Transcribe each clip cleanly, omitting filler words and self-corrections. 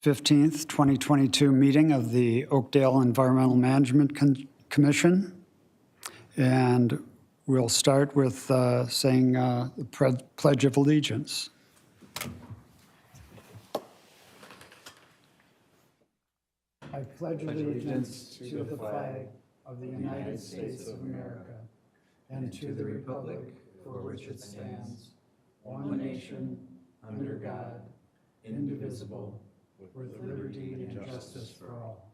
15th, 2022 meeting of the Oakdale Environmental Management Commission. And we'll start with saying the Pledge of Allegiance. I pledge allegiance to the flag of the United States of America and to the republic for which it stands, one nation, under God, indivisible, with liberty and justice for all.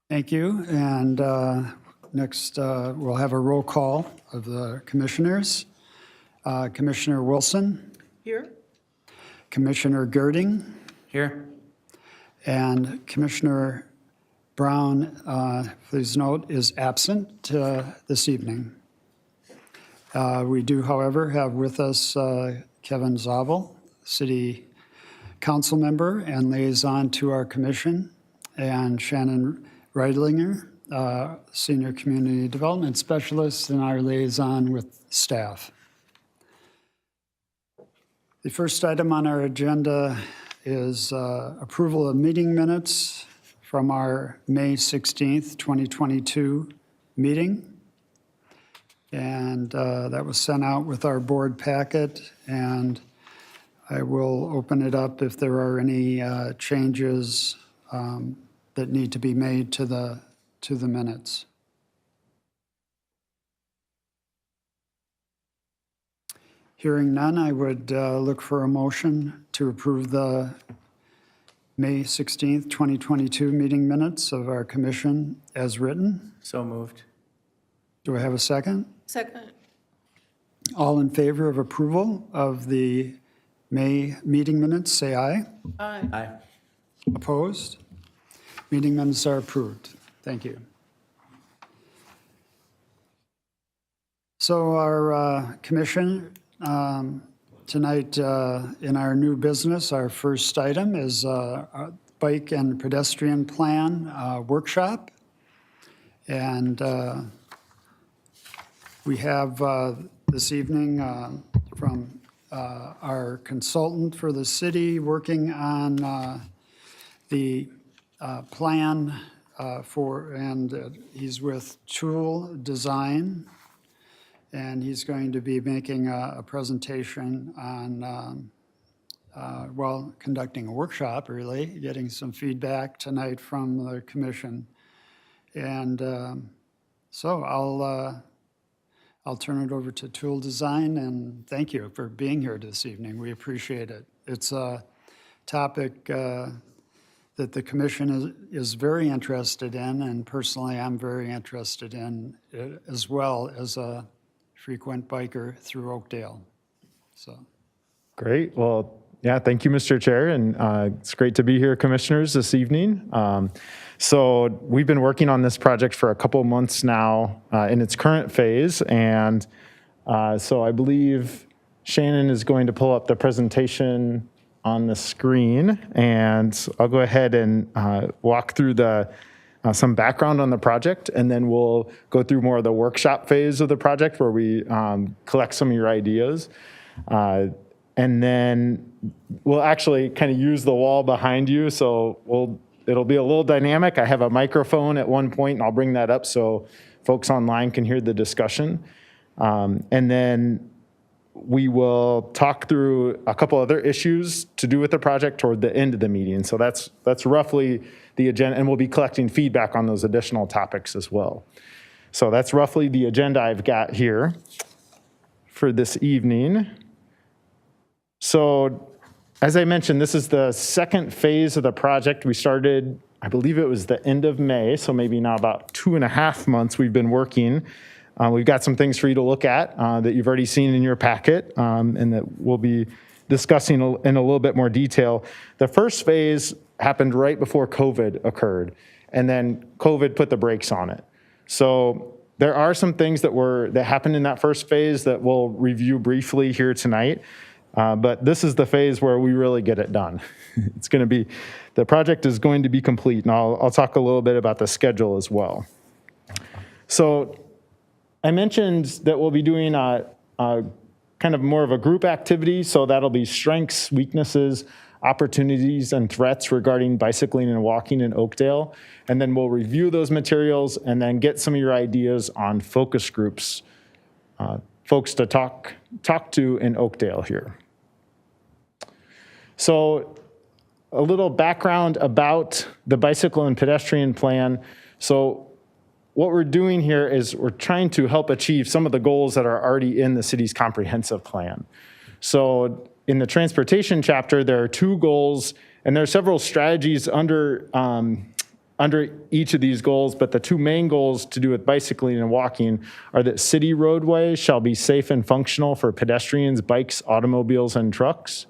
Thank you. And next, we'll have a roll call of the commissioners. Commissioner Wilson. Here. Commissioner Girding. Here. And Commissioner Brown, please note, is absent this evening. We do, however, have with us Kevin Zabel, City Council member and liaison to our commission, and Shannon Reidlinger, Senior Community Development Specialist and our liaison with staff. The first item on our agenda is approval of meeting minutes from our May 16th, 2022 meeting. And that was sent out with our board packet, and I will open it up if there are any changes that need to be made to the minutes. Hearing none, I would look for a motion to approve the May 16th, 2022 meeting minutes of our commission as written. So moved. Do I have a second? Second. All in favor of approval of the May meeting minutes, say aye. Aye. Aye. Opposed? Meeting minutes are approved. Thank you. So our commission tonight in our new business, our first item is a bike and pedestrian plan workshop. And we have this evening from our consultant for the city working on the plan and he's with Tool Design, and he's going to be making a presentation on, conducting a workshop, really, getting some feedback tonight from the commission. And so I'll turn it over to Tool Design, and thank you for being here this evening. We appreciate it. It's a topic that the commission is very interested in, and personally I'm very interested in it as well as a frequent biker through Oakdale. So. Great. Well, yeah, thank you, Mr. Chair, and it's great to be here, commissioners, this evening. So we've been working on this project for a couple of months now in its current phase, and so I believe Shannon is going to pull up the presentation on the screen, and I'll go ahead and walk through some background on the project, and then we'll go through more of the workshop phase of the project where we collect some of your ideas. And then we'll actually kind of use the wall behind you, so it'll be a little dynamic. I have a microphone at one point, and I'll bring that up so folks online can hear the discussion. And then we will talk through a couple other issues to do with the project toward the end of the meeting. So that's roughly the agenda, and we'll be collecting feedback on those additional topics as well. So that's roughly the agenda I've got here for this evening. So as I mentioned, this is the second phase of the project. We started, I believe it was the end of May, so maybe now about 2.5 months we've been working. We've got some things for you to look at that you've already seen in your packet and that we'll be discussing in a little bit more detail. The first phase happened right before COVID occurred, and then COVID put the brakes on it. So there are some things that happened in that first phase that we'll review briefly here tonight. But this is the phase where we really get it done. The project is going to be complete, and I'll talk a little bit about the schedule as well. So I mentioned that we'll be doing kind of more of a group activity. So that'll be strengths, weaknesses, opportunities, and threats regarding bicycling and walking in Oakdale. And then we'll review those materials and then get some of your ideas on focus groups, folks to talk to in Oakdale here. So a little background about the bicycle and pedestrian plan. So what we're doing here is we're trying to help achieve some of the goals that are already in the city's comprehensive plan. So in the transportation chapter, there are 2 goals, and there are several strategies under each of these goals, but the 2 main goals to do with bicycling and walking are that city roadways shall be safe and functional for pedestrians, bikes, automobiles, and trucks.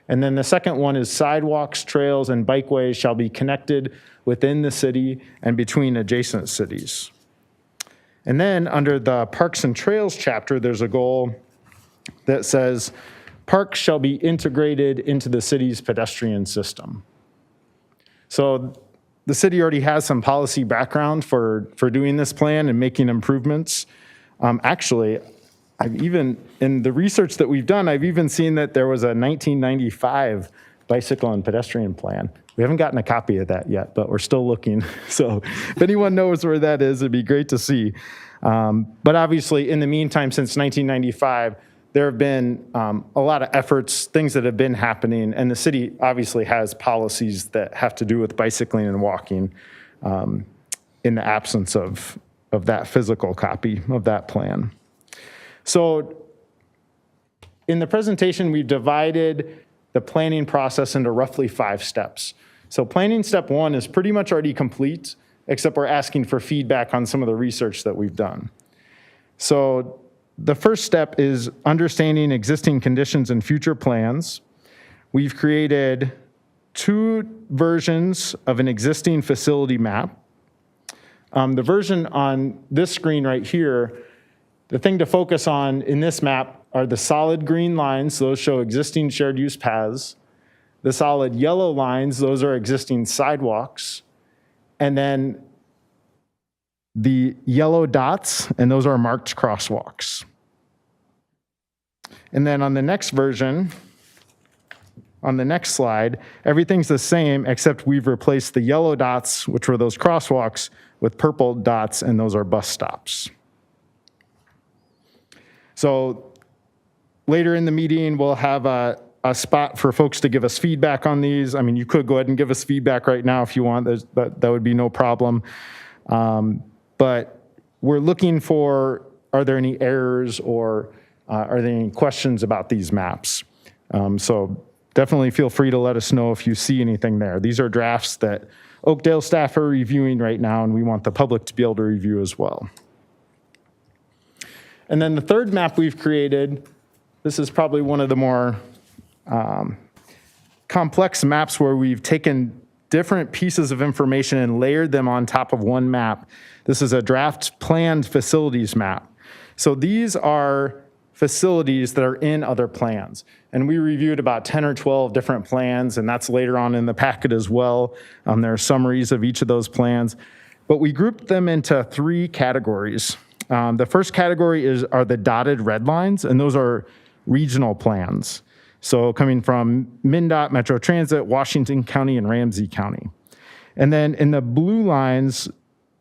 And then the second one is sidewalks, trails, and bikeways shall be connected within the city and between adjacent cities. And then under the Parks and Trails chapter, there's a goal that says, parks shall be integrated into the city's pedestrian system. So the city already has some policy background for doing this plan and making improvements. Actually, in the research that we've done, I've even seen that there was a 1995 bicycle and pedestrian plan. We haven't gotten a copy of that yet, but we're still looking. So if anyone knows where that is, it'd be great to see. But obviously, in the meantime, since 1995, there have been a lot of efforts, things that have been happening, and the city obviously has policies that have to do with bicycling and walking in the absence of that physical copy of that plan. So in the presentation, we've divided the planning process into roughly 5 steps. So planning step 1 is pretty much already complete, except we're asking for feedback on some of the research that we've done. So the first step is understanding existing conditions and future plans. We've created 2 versions of an existing facility map. The version on this screen right here, the thing to focus on in this map are the solid green lines. Those show existing shared use paths. The solid yellow lines, those are existing sidewalks. And then the yellow dots, and those are marked crosswalks. And then on the next version, on the next slide, everything's the same except we've replaced the yellow dots, which were those crosswalks, with purple dots, and those are bus stops. So later in the meeting, we'll have a spot for folks to give us feedback on these. I mean, you could go ahead and give us feedback right now if you want. That would be no problem. But we're looking for, are there any errors or are there any questions about these maps? So definitely feel free to let us know if you see anything there. These are drafts that Oakdale staff are reviewing right now, and we want the public to be able to review as well. And then the third map we've created, this is probably one of the more complex maps where we've taken different pieces of information and layered them on top of one map. This is a draft planned facilities map. So these are facilities that are in other plans. And we reviewed about 10 or 12 different plans, and that's later on in the packet as well. There are summaries of each of those plans. But we grouped them into 3 categories. The first category are the dotted red lines, and those are regional plans. So coming from MnDOT, Metro Transit, Washington County, and Ramsey County. And then in the blue lines,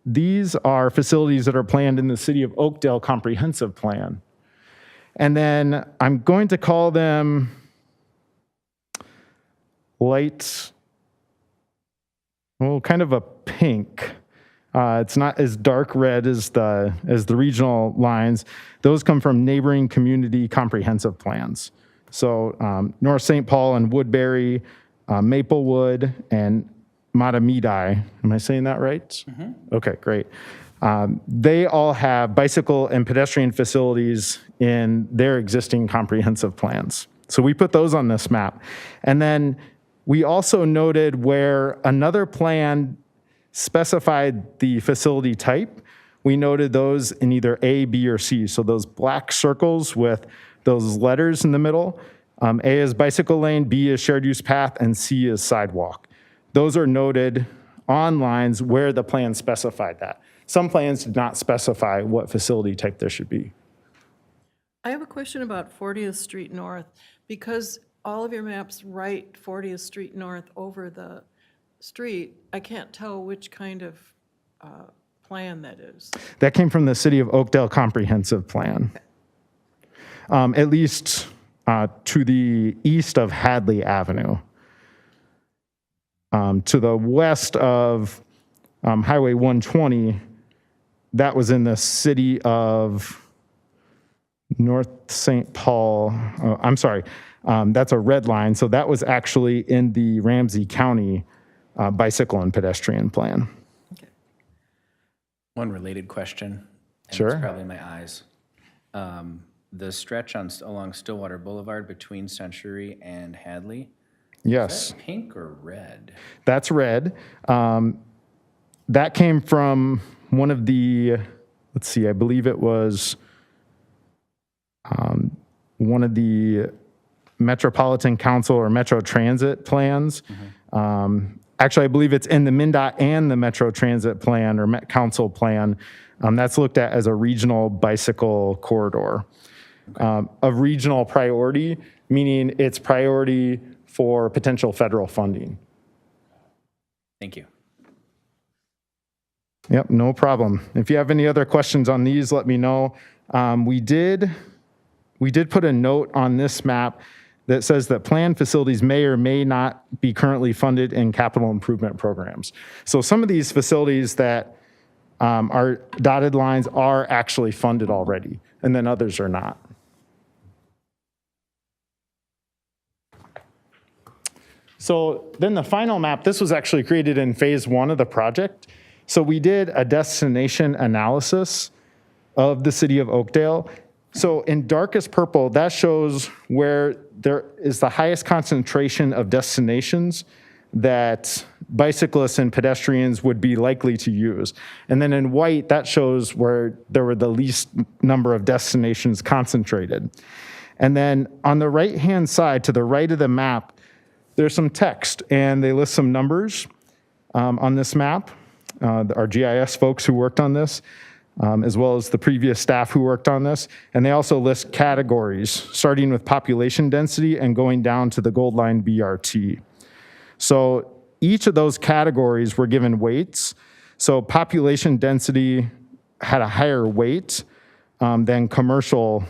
these are facilities that are planned in the City of Oakdale Comprehensive Plan. And then I'm going to call them light, well, kind of a pink. It's not as dark red as the regional lines. Those come from neighboring community comprehensive plans. So North St. Paul and Woodbury, Maplewood, and Matamidi. Am I saying that right? Mm-hmm. Okay, great. They all have bicycle and pedestrian facilities in their existing comprehensive plans. So we put those on this map. And then we also noted where another plan specified the facility type. We noted those in either A, B, or C. So those black circles with those letters in the middle. A is bicycle lane, B is shared use path, and C is sidewalk. Those are noted on lines where the plan specified that. Some plans did not specify what facility type there should be. I have a question about 40th Street North, because all of your maps write 40th Street North over the street. I can't tell which kind of plan that is. That came from the City of Oakdale Comprehensive Plan. At least to the east of Hadley Avenue. To the west of Highway 120, that was in the city of North St. Paul. I'm sorry, that's a red line. So that was actually in the Ramsey County bicycle and pedestrian plan. Okay. One related question. And Sure. It's probably my eyes. The stretch along Stillwater Boulevard between Century and Hadley, Yes. is that pink or red? That's red. That came from one of the, let's see, I believe it was one of the Metropolitan Council or Metro Transit plans. Actually, I believe it's in the MnDOT and the Metro Transit plan or Met Council plan. That's looked at as a regional bicycle corridor. Of regional priority, meaning it's priority for potential federal funding. Thank you. Yep, no problem. If you have any other questions on these, let me know. We did put a note on this map that says that planned facilities may or may not be currently funded in capital improvement programs. So some of these facilities that are dotted lines are actually funded already, and then others are not. So then the final map, this was actually created in phase 1 of the project. So we did a destination analysis of the city of Oakdale. So in darkest purple, that shows where there is the highest concentration of destinations that bicyclists and pedestrians would be likely to use. And then in white, that shows where there were the least number of destinations concentrated. And then on the right-hand side, to the right of the map, there's some text, and they list some numbers on this map. Our GIS folks who worked on this, as well as the previous staff who worked on this. And they also list categories, starting with population density and going down to the gold line BRT. So each of those categories were given weights. So population density had a higher weight than commercial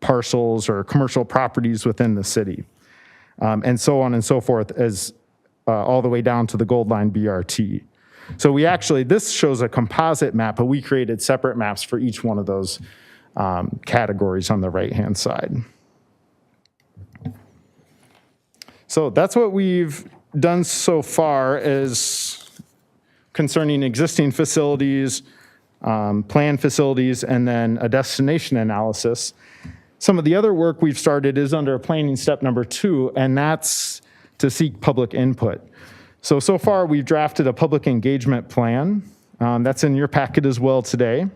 parcels or commercial properties within the city. And so on and so forth, as all the way down to the gold line BRT. So we actually, this shows a composite map, but we created separate maps for each one of those categories on the right-hand side. So that's what we've done so far as concerning existing facilities, planned facilities, and then a destination analysis. Some of the other work we've started is under planning step number 2, and that's to seek public input. So far we've drafted a public engagement plan. That's in your packet as well today.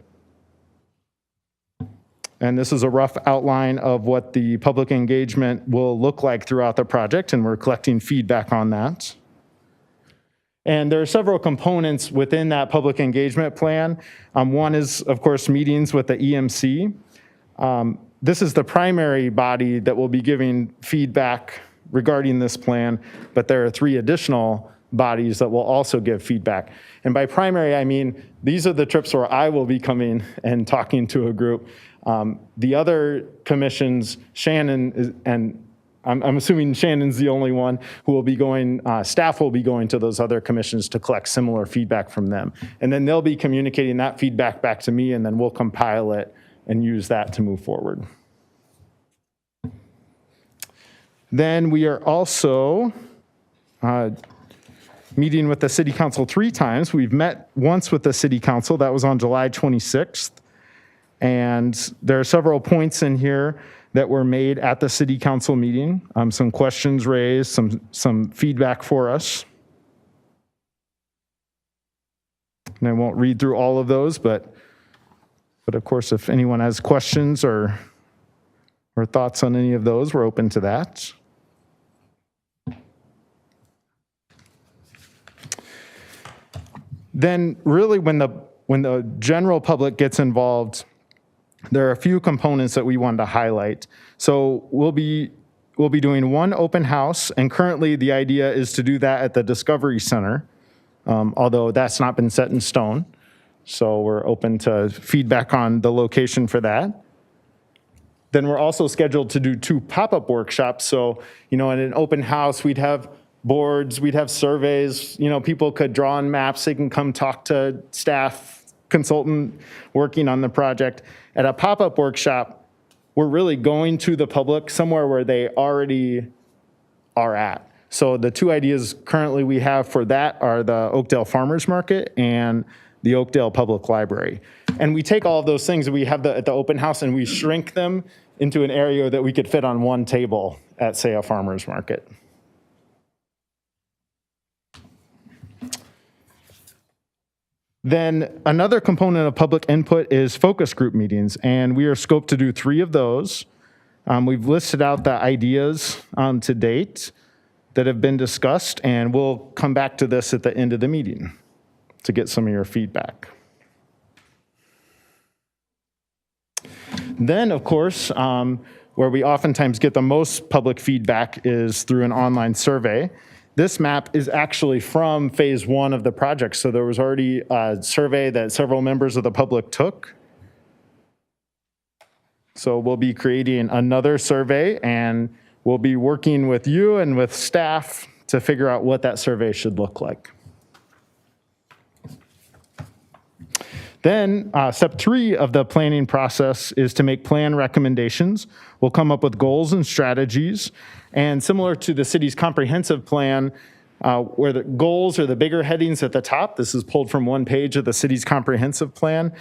And this is a rough outline of what the public engagement will look like throughout the project, and we're collecting feedback on that. And there are several components within that public engagement plan. One is, of course, meetings with the EMC. This is the primary body that will be giving feedback regarding this plan, but there are 3 additional bodies that will also give feedback. And by primary, I mean, these are the trips where I will be coming and talking to a group. The other commissions, Shannon is, and I'm assuming Shannon's the only one who will be going, staff will be going to those other commissions to collect similar feedback from them. And then they'll be communicating that feedback back to me, and then we'll compile it and use that to move forward. Then we are also meeting with the city council 3 times. We've met once with the city council. That was on July 26th. And there are several points in here that were made at the city council meeting. Some questions raised, some feedback for us. And I won't read through all of those, but of course, if anyone has questions or thoughts on any of those, we're open to that. Then really when the general public gets involved, there are a few components that we wanted to highlight. So we'll be doing one open house, and currently the idea is to do that at the Discovery Center, although that's not been set in stone. So we're open to feedback on the location for that. Then we're also scheduled to do 2 pop-up workshops. So, in an open house, we'd have boards, we'd have surveys, people could draw on maps, they can come talk to staff, consultant working on the project. At a pop-up workshop, we're really going to the public somewhere where they already are at. So the 2 ideas currently we have for that are the Oakdale Farmers Market and the Oakdale Public Library. And we take all of those things that we have at the open house and we shrink them into an area that we could fit on one table at, say, a farmer's market. Then another component of public input is focus group meetings, and we are scoped to do 3 of those. We've listed out the ideas to date that have been discussed, and we'll come back to this at the end of the meeting to get some of your feedback. Then, of course, where we oftentimes get the most public feedback is through an online survey. This map is actually from phase 1 of the project, so there was already a survey that several members of the public took. So we'll be creating another survey, and we'll be working with you and with staff to figure out what that survey should look like. Then step 3 of the planning process is to make plan recommendations. We'll come up with goals and strategies. And similar to the city's comprehensive plan, where the goals are the bigger headings at the top, this is pulled from one page of the city's comprehensive plan.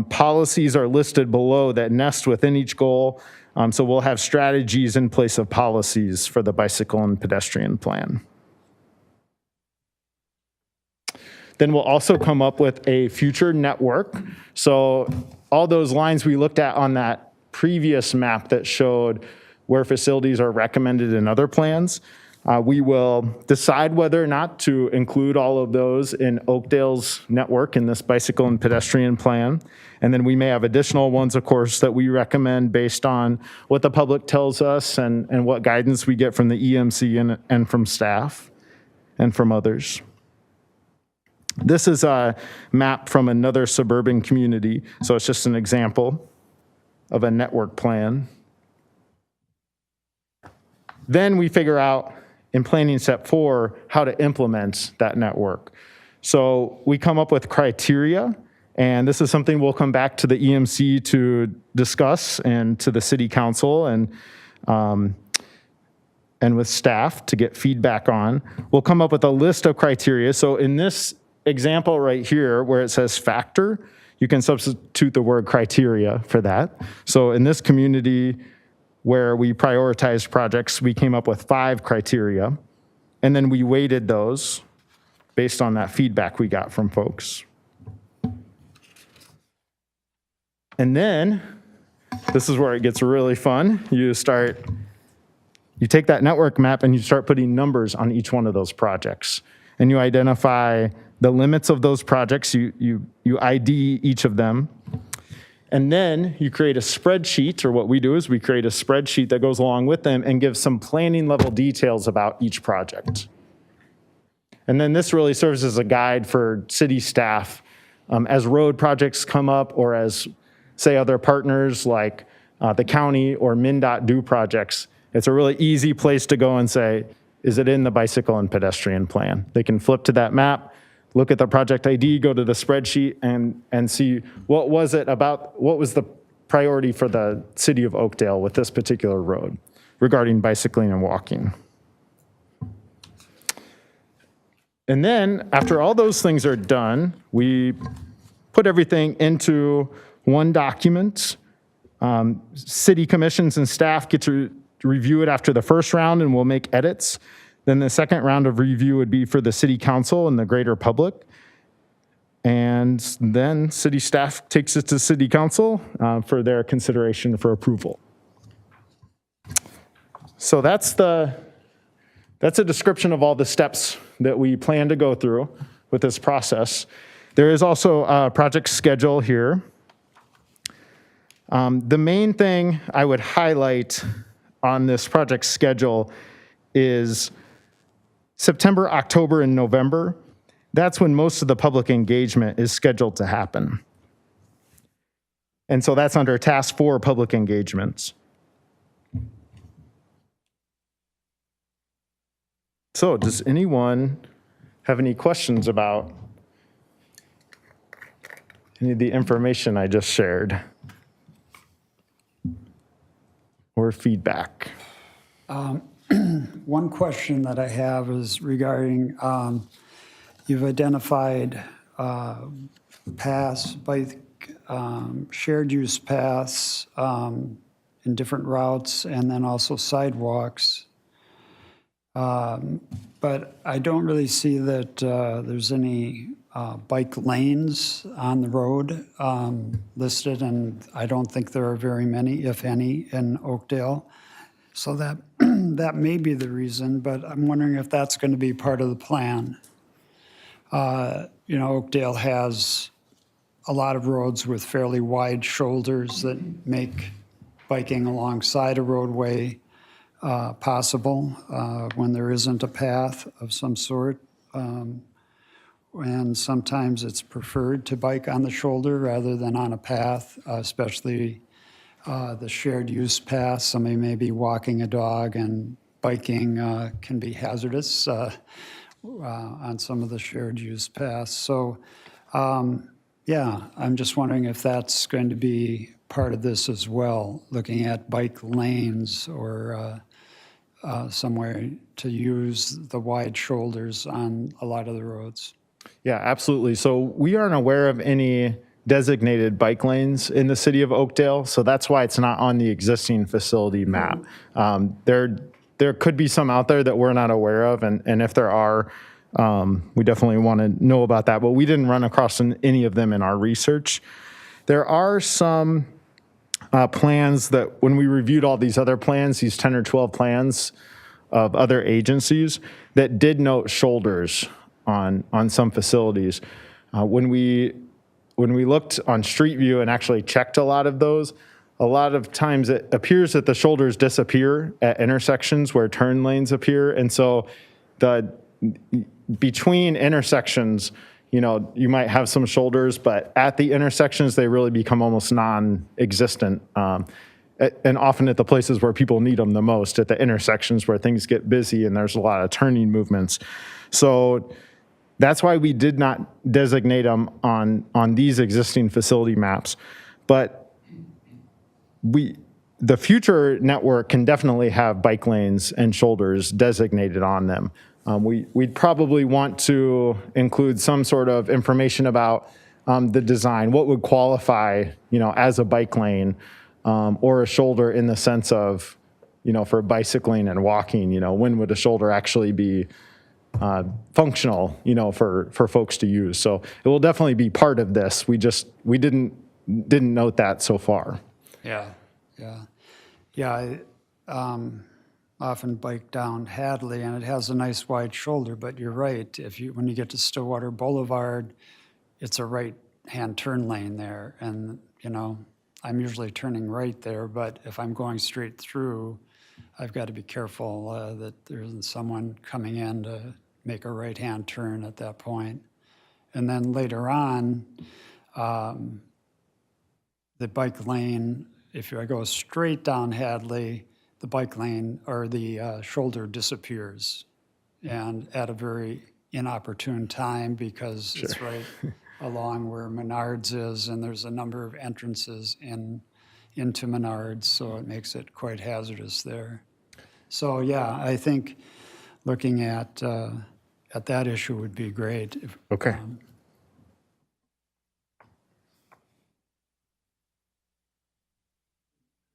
Policies are listed below that nest within each goal. So we'll have strategies in place of policies for the bicycle and pedestrian plan. Then we'll also come up with a future network. So all those lines we looked at on that previous map that showed where facilities are recommended in other plans, we will decide whether or not to include all of those in Oakdale's network in this bicycle and pedestrian plan. And then we may have additional ones, of course, that we recommend based on what the public tells us and what guidance we get from the EMC and from staff and from others. This is a map from another suburban community, so it's just an example of a network plan. Then we figure out in planning step 4 how to implement that network. So we come up with criteria, and this is something we'll come back to the EMC to discuss and to the city council and with staff to get feedback on. We'll come up with a list of criteria. So in this example right here where it says factor, you can substitute the word criteria for that. So in this community where we prioritized projects, we came up with 5 criteria, and then we weighted those based on that feedback we got from folks. And then, this is where it gets really fun. You take that network map and you start putting numbers on each one of those projects. And you identify the limits of those projects, you ID each of them, and then you create a spreadsheet, or what we do is we create a spreadsheet that goes along with them and gives some planning level details about each project. And then this really serves as a guide for city staff as road projects come up, or as, say, other partners like the county or MnDOT do projects. It's a really easy place to go and say, is it in the bicycle and pedestrian plan? They can flip to that map, look at the project ID, go to the spreadsheet, and see what was the priority for the city of Oakdale with this particular road regarding bicycling and walking. And then after all those things are done, we put everything into one document. City commissions and staff get to review it after the first round, and we'll make edits. Then the second round of review would be for the city council and the greater public. And then city staff takes it to city council for their consideration for approval. So that's a description of all the steps that we plan to go through with this process. There is also a project schedule here. The main thing I would highlight on this project schedule is September, October, and November. That's when most of the public engagement is scheduled to happen. And so that's under Task 4, Public Engagements. So does anyone have any questions about any of the information I just shared? Or feedback? One question that I have is regarding, you've identified paths, bike, shared use paths in different routes, and then also sidewalks. But I don't really see that there's any bike lanes on the road listed, and I don't think there are very many, if any, in Oakdale. So that, that may be the reason, but I'm wondering if that's going to be part of the plan. You know, Oakdale has a lot of roads with fairly wide shoulders that make biking alongside a roadway possible when there isn't a path of some sort. And sometimes it's preferred to bike on the shoulder rather than on a path, especially the shared use path. Somebody may be walking a dog, and biking can be hazardous on some of the shared use paths. So yeah, I'm just wondering if that's going to be part of this as well, looking at bike lanes or somewhere to use the wide shoulders on a lot of the roads. Yeah, absolutely. So we aren't aware of any designated bike lanes in the city of Oakdale, so that's why it's not on the existing facility map. There could be some out there that we're not aware of, and if there are, we definitely want to know about that, but we didn't run across any of them in our research. There are some plans that when we reviewed all these other plans, these 10 or 12 plans of other agencies, that did note shoulders on some facilities. When we looked on Street View and actually checked a lot of those, a lot of times it appears that the shoulders disappear at intersections where turn lanes appear. And so between intersections, you know, you might have some shoulders, but at the intersections, they really become almost non-existent. And often at the places where people need them the most, at the intersections where things get busy and there's a lot of turning movements. So that's why we did not designate them on these existing facility maps. But the future network can definitely have bike lanes and shoulders designated on them. We'd probably want to include some sort of information about the design, what would qualify, you know, as a bike lane or a shoulder in the sense of, you know, for bicycling and walking, you know, when would a shoulder actually be functional, you know, for folks to use. So it will definitely be part of this. We didn't note that so far. Yeah. I often bike down Hadley, and it has a nice wide shoulder, but you're right. When you get to Stillwater Boulevard, it's a right-hand turn lane there. And, you know, I'm usually turning right there, but if I'm going straight through, I've got to be careful that there isn't someone coming in to make a right-hand turn at that point. And then later on, the bike lane, if I go straight down Hadley, the bike lane or the shoulder disappears, and at a very inopportune time because it's right along where Menards is, and there's a number of entrances into Menards, so it makes it quite hazardous there. So yeah, I think looking at that issue would be great. Okay.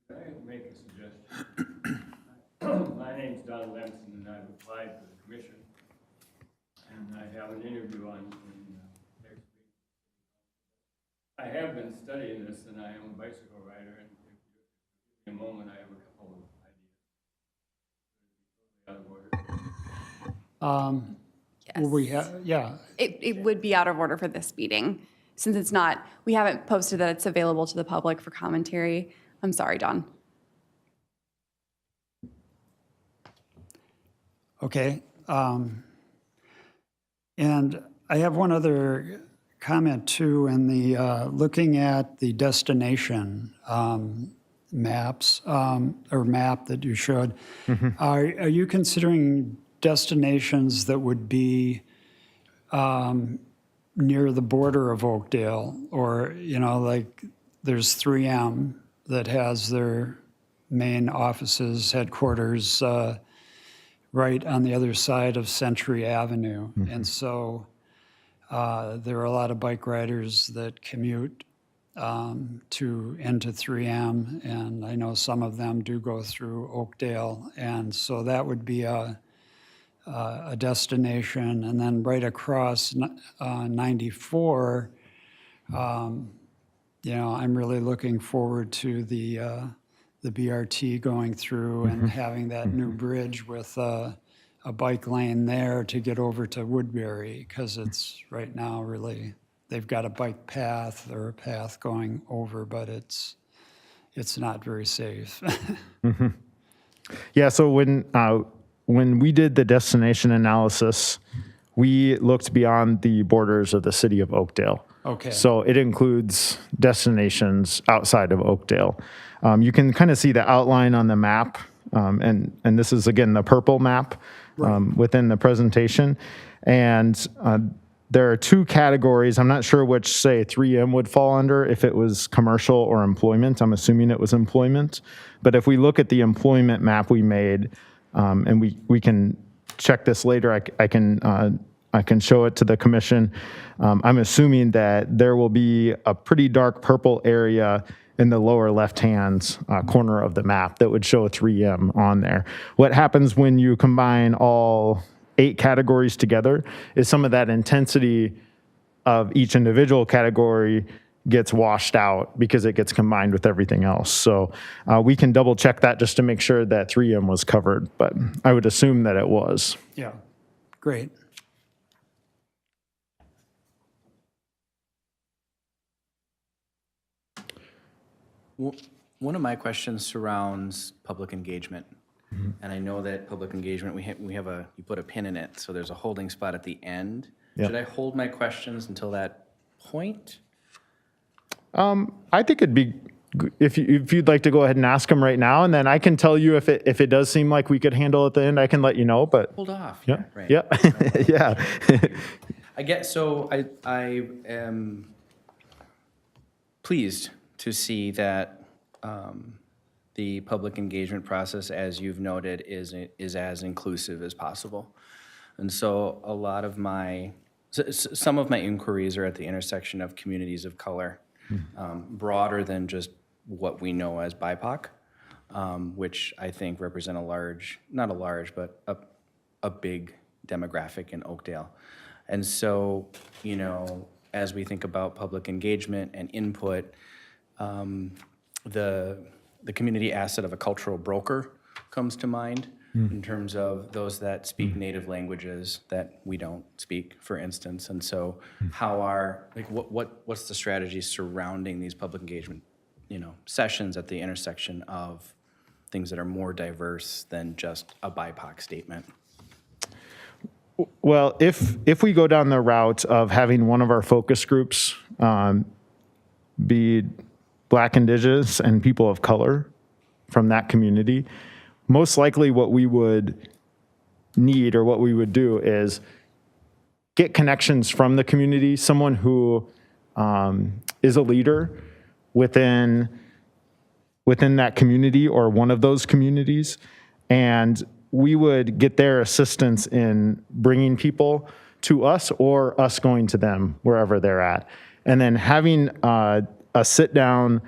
Can I make a suggestion? My name's Don Lemson, and I've applied for the commission, and I have an interview on next week. I have been studying this, and I am a bicycle rider, and if you give me a moment, I have a couple of ideas. Will we have, yeah, It would be out of order for this meeting. since it's not, we haven't posted that it's available to the public for commentary. I'm sorry, Don. Okay. And I have one other comment too, in the, looking at the destination maps, or map that you showed. Are you considering destinations that would be near the border of Oakdale? Or, like there's 3M that has their main offices, headquarters, right on the other side of Century Avenue. And so there are a lot of bike riders that commute into 3M, and I know some of them do go through Oakdale. And so that would be a destination. And then right across 94, I'm really looking forward to the BRT going through and having that new bridge with a bike lane there to get over to Woodbury, because it's right now really, they've got a bike path or a path going over, but it's not very safe. Yeah, so when we did the destination analysis, we looked beyond the borders of the city of Oakdale. Okay. So it includes destinations outside of Oakdale. You can kind of see the outline on the map, and this is, again, the purple map within the presentation. And there are two categories. I'm not sure which, say, 3M would fall under, if it was commercial or employment. I'm assuming it was employment. But if we look at the employment map we made, and we can check this later, I can show it to the commission. I'm assuming that there will be a pretty dark purple area in the lower left-hand corner of the map that would show 3M on there. What happens when you combine all 8 categories together is some of that intensity of each individual category gets washed out because it gets combined with everything else. So we can double check that just to make sure that 3M was covered, but I would assume that it was. Yeah, great. One of my questions surrounds public engagement. And I know that public engagement, you put a pin in it, so there's a holding spot at the end. Yep. Should I hold my questions until that point? I think it'd be, if you'd like to go ahead and ask them right now, and then I can tell you if it does seem like we could handle it at the end, I can let you know, but. Hold off. Yeah, Right. yeah, yeah. I am pleased to see that the public engagement process, as you've noted, is as inclusive as possible. And so a lot of some of my inquiries are at the intersection of communities of color, broader than just what we know as BIPOC, which I think represent not a large, but a big demographic in Oakdale. And so, as we think about public engagement and input, the community asset of a cultural broker comes to mind in terms of those that speak native languages that we don't speak, for instance. And so what's the strategy surrounding these public engagement, sessions at the intersection of things that are more diverse than just a BIPOC statement? Well, if we go down the route of having one of our focus groups be Black, Indigenous, and people of color from that community, most likely what we would need or what we would do is get connections from the community, someone who is a leader within that community or one of those communities, and we would get their assistance in bringing people to us or us going to them wherever they're at. And then having a sit-down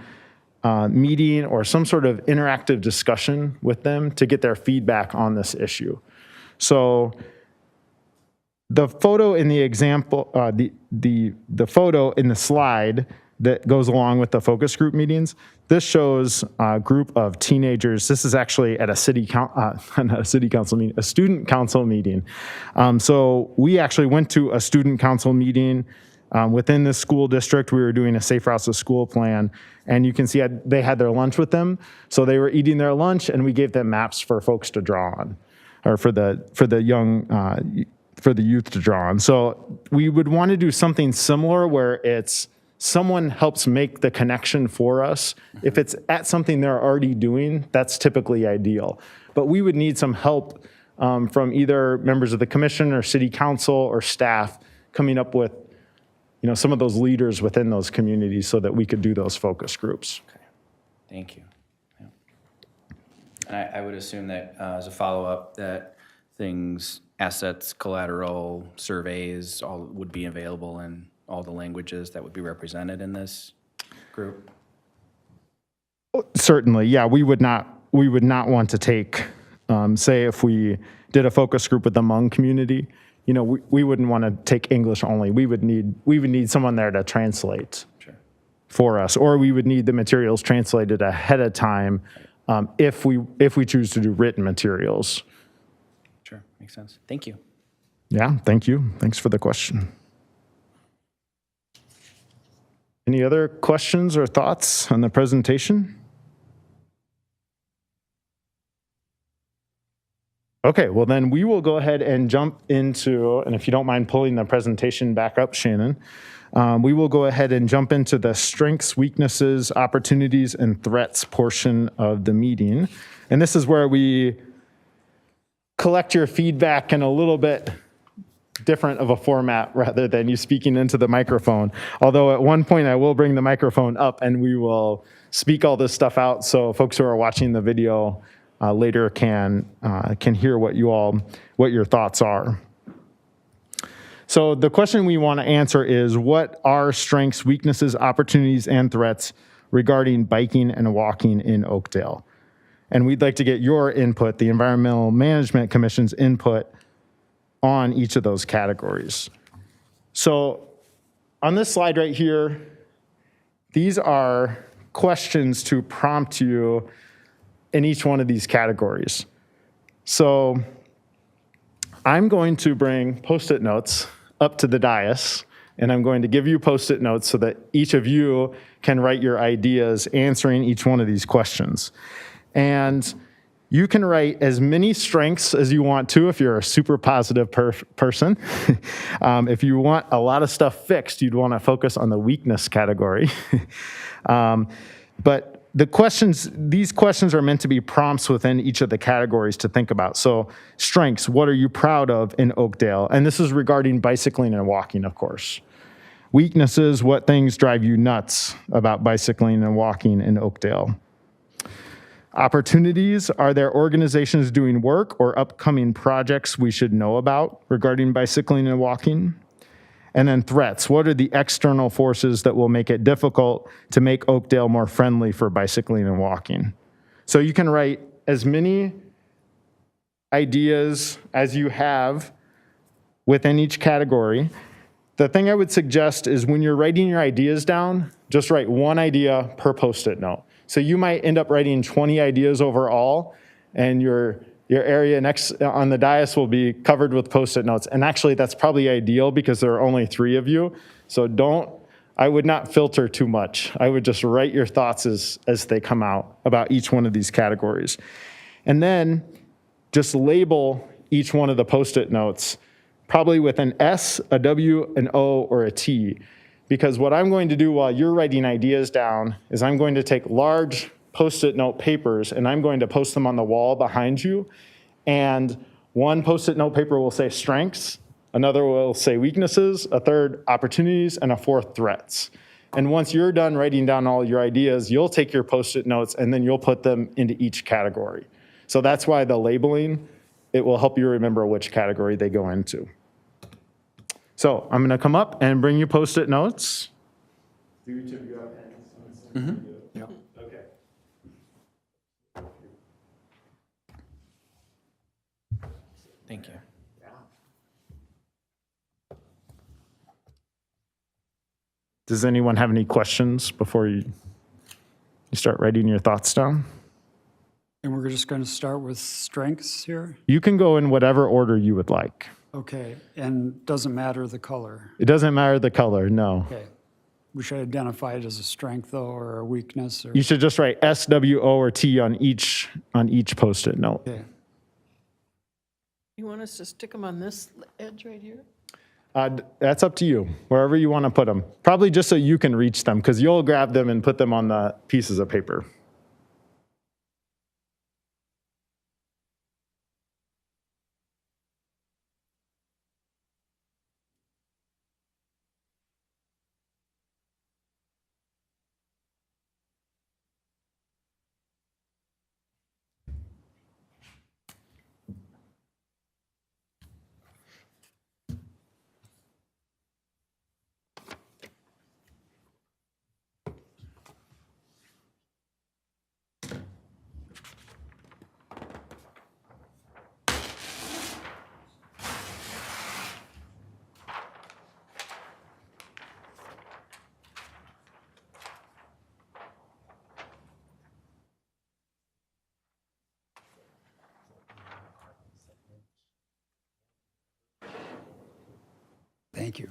meeting or some sort of interactive discussion with them to get their feedback on this issue. So the photo in the example, the photo in the slide that goes along with the focus group meetings, this shows a group of teenagers. This is actually at a not a city council meeting, a student council meeting. So we actually went to a student council meeting Within the school district, we were doing a safe routes to school plan, and you can see they had their lunch with them. So they were eating their lunch, and we gave them maps for folks to draw on, or for the youth to draw on. So we would want to do something similar where it's someone helps make the connection for us. If it's at something they're already doing, that's typically ideal. But we would need some help from either members of the commission or city council or staff coming up with some of those leaders within those communities so that we could do those focus groups. Okay, thank you. Yeah. And I would assume that as a follow-up, that things, assets, collateral, surveys, all would be available in all the languages that would be represented in this group? Certainly, yeah, we would not want to take, say if we did a focus group with the Hmong community, we wouldn't want to take English only. We would need someone there to translate for us, or we would need the materials translated ahead of time if we choose to do written materials. Sure, makes sense. Thank you. Yeah, thank you. Thanks for the question. Any other questions or thoughts on the presentation? Okay, well then we will go ahead and jump into, and if you don't mind pulling the presentation back up, Shannon, we will go ahead and jump into the strengths, weaknesses, opportunities, and threats portion of the meeting. And this is where we collect your feedback in a little bit different of a format rather than you speaking into the microphone. Although at one point I will bring the microphone up and we will speak all this stuff out so folks who are watching the video later can hear what your thoughts are. So the question we want to answer is, what are strengths, weaknesses, opportunities, and threats regarding biking and walking in Oakdale? And we'd like to get your input, the Environmental Management Commission's input on each of those categories. So on this slide right here, these are questions to prompt you in each one of these categories. So I'm going to bring Post-it notes up to the dais, and I'm going to give you Post-it notes so that each of you can write your ideas answering each one of these questions. And you can write as many strengths as you want to if you're a super positive person. If you want a lot of stuff fixed, you'd want to focus on the weakness category. But these questions are meant to be prompts within each of the categories to think about. So strengths, what are you proud of in Oakdale? And this is regarding bicycling and walking, of course. Weaknesses, what things drive you nuts about bicycling and walking in Oakdale? Opportunities, are there organizations doing work or upcoming projects we should know about regarding bicycling and walking? And then threats, what are the external forces that will make it difficult to make Oakdale more friendly for bicycling and walking? So you can write as many ideas as you have within each category. The thing I would suggest is when you're writing your ideas down, just write one idea per Post-it note. So you might end up writing 20 ideas overall, and your area next on the dais will be covered with Post-it notes. And actually, that's probably ideal because there are only 3 of you. So I would not filter too much. I would just write your thoughts as they come out about each one of these categories. And then just label each one of the Post-it notes, probably with an S, a W, an O, or a T. Because what I'm going to do while you're writing ideas down is I'm going to take large Post-it note papers and I'm going to post them on the wall behind you. And one Post-it note paper will say strengths, another will say weaknesses, a third opportunities, and a fourth threats. And once you're done writing down all your ideas, you'll take your Post-it notes and then you'll put them into each category. So that's why the labeling, it will help you remember which category they go into. So I'm going to come up and bring you Post-it notes. Do each of you have pens? Mm-hmm. Yeah. Okay. Thank you. Does anyone have any questions before you start writing your thoughts down? And we're just going to start with strengths here. You can go in whatever order you would like. Okay, and doesn't matter the color. It doesn't matter the color, no. Okay. We should identify it as a strength, though, or a weakness, or, You should just write SWO or T on each Post-it note. okay. You want us to stick them on this edge right here? That's up to you, wherever you want to put them. Probably just so you can reach them, because you'll grab them and put them on the pieces of paper. Thank you.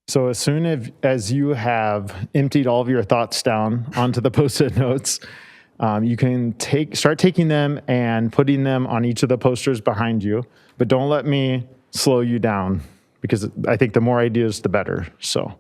So as soon as you have emptied all of your thoughts down onto the Post-it notes, you can start taking them and putting them on each of the posters behind you. But don't let me slow you down, because I think the more ideas, the better. So.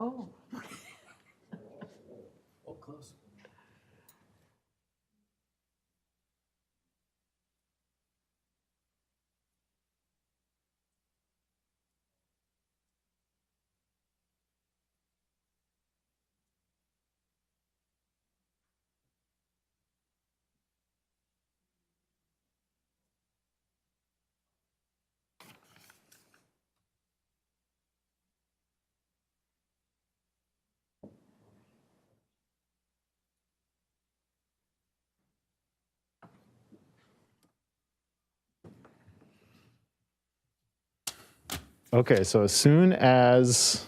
Oh. Oh, close. Okay, so as soon as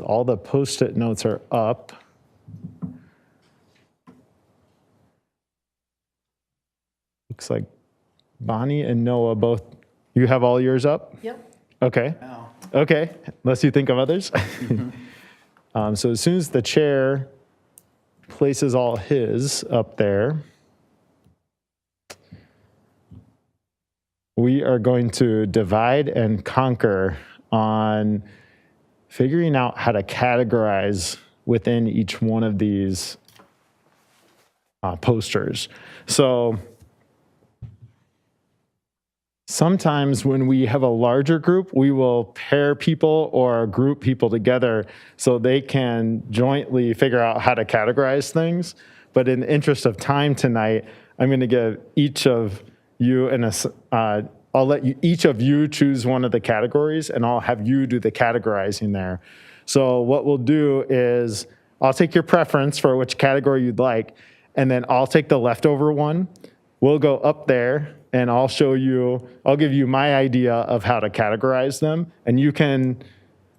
all the Post-it notes are up, looks like Bonnie and Noah both, you have all yours up? Yep. Okay. Now, Okay, unless you think of others. So as soon as the chair places all his up there, we are going to divide and conquer on figuring out how to categorize within each one of these posters. So sometimes when we have a larger group, we will pair people or group people together so they can jointly figure out how to categorize things. But in the interest of time tonight, I'm going to give each of you I'll let each of you choose one of the categories, and I'll have you do the categorizing there. So what we'll do is I'll take your preference for which category you'd like, and then I'll take the leftover one. We'll go up there, and I'll give you my idea of how to categorize them, and you can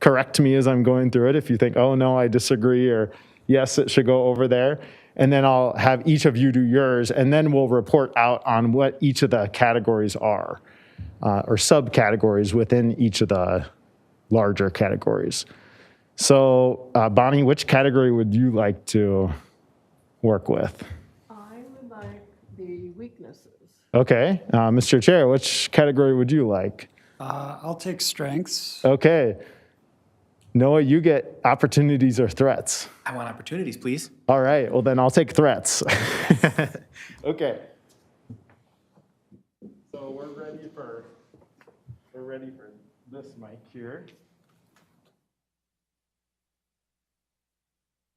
correct me as I'm going through it if you think, oh, no, I disagree, or yes, it should go over there. And then I'll have each of you do yours, and then we'll report out on what each of the categories are, or subcategories within each of the larger categories. So, Bonnie, which category would you like to work with? I would like the weaknesses. Okay, Mr. Chair, which category would you like? I'll take strengths. Okay. Noah, you get opportunities or threats. I want opportunities, please. All right, well then I'll take threats. Okay. So we're ready for this mic here.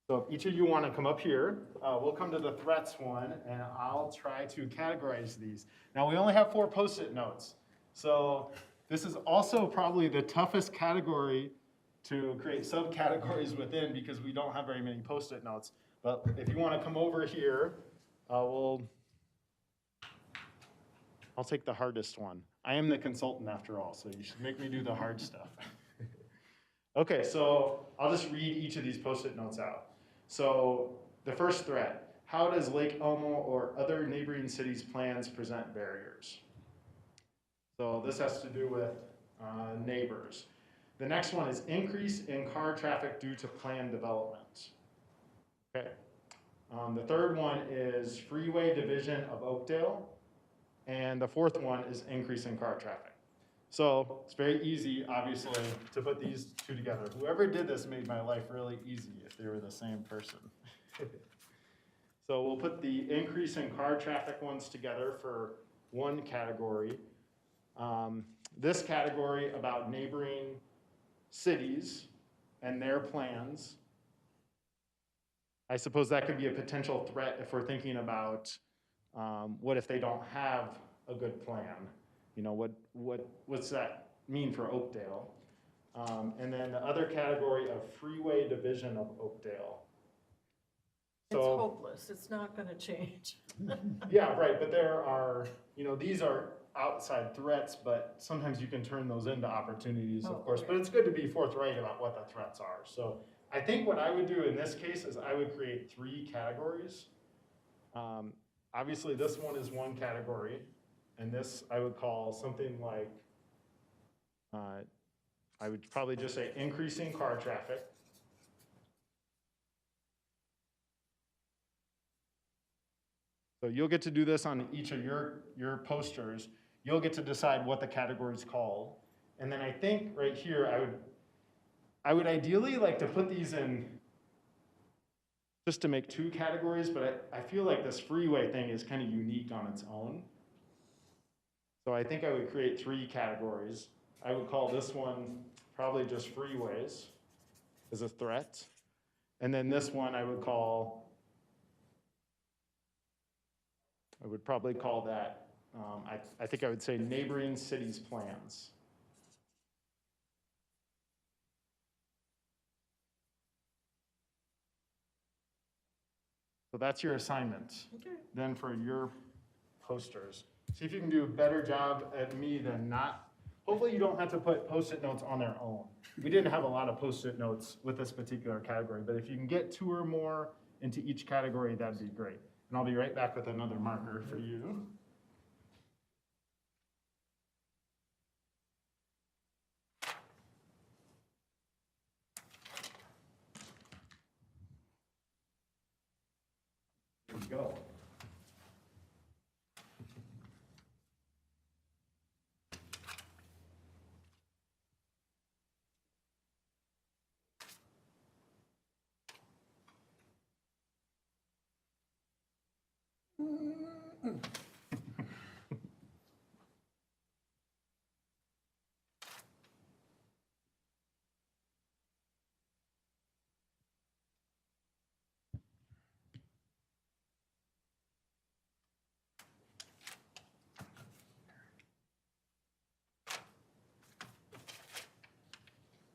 So if each of you want to come up here, we'll come to the threats one, and I'll try to categorize these. Now, we only have 4 Post-it notes, so this is also probably the toughest category to create subcategories within because we don't have very many Post-it notes. But if you want to come over here, I'll take the hardest one. I am the consultant after all, so you should make me do the hard stuff. Okay, so I'll just read each of these Post-it notes out. So the first threat, how does Lake Elmo or other neighboring cities' plans present barriers? So this has to do with neighbors. The next one is increase in car traffic due to planned development. Okay. The third one is freeway division of Oakdale. And the fourth one is increase in car traffic. So it's very easy, obviously, to put these two together. Whoever did this made my life really easy if they were the same person. So we'll put the increase in car traffic ones together for one category. This category about neighboring cities and their plans. I suppose that could be a potential threat if we're thinking about what if they don't have a good plan? You know, what's that mean for Oakdale? And then the other category of freeway division of Oakdale. It's hopeless. It's not going to change. Yeah, right, but there are, these are outside threats, but sometimes you can turn those into opportunities, of course. But it's good to be forthright about what the threats are. So I think what I would do in this case is I would create 3 categories. Obviously, this one is one category, and this I would call something like, I would probably just say increasing car traffic. So you'll get to do this on each of your posters. You'll get to decide what the category is called. And then I think right here, I would ideally like to put these in just to make 2 categories, but I feel like this freeway thing is kind of unique on its own. So I think I would create 3 categories. I would call this one probably just freeways as a threat. And then this one I would probably call that, I think I would say neighboring cities' plans. So that's your assignment. Okay. Then for your posters, see if you can do a better job at me than not. Hopefully you don't have to put Post-it notes on their own. We didn't have a lot of Post-it notes with this particular category, but if you can get 2 or more into each category, that'd be great. And I'll be right back with another marker for you. to go.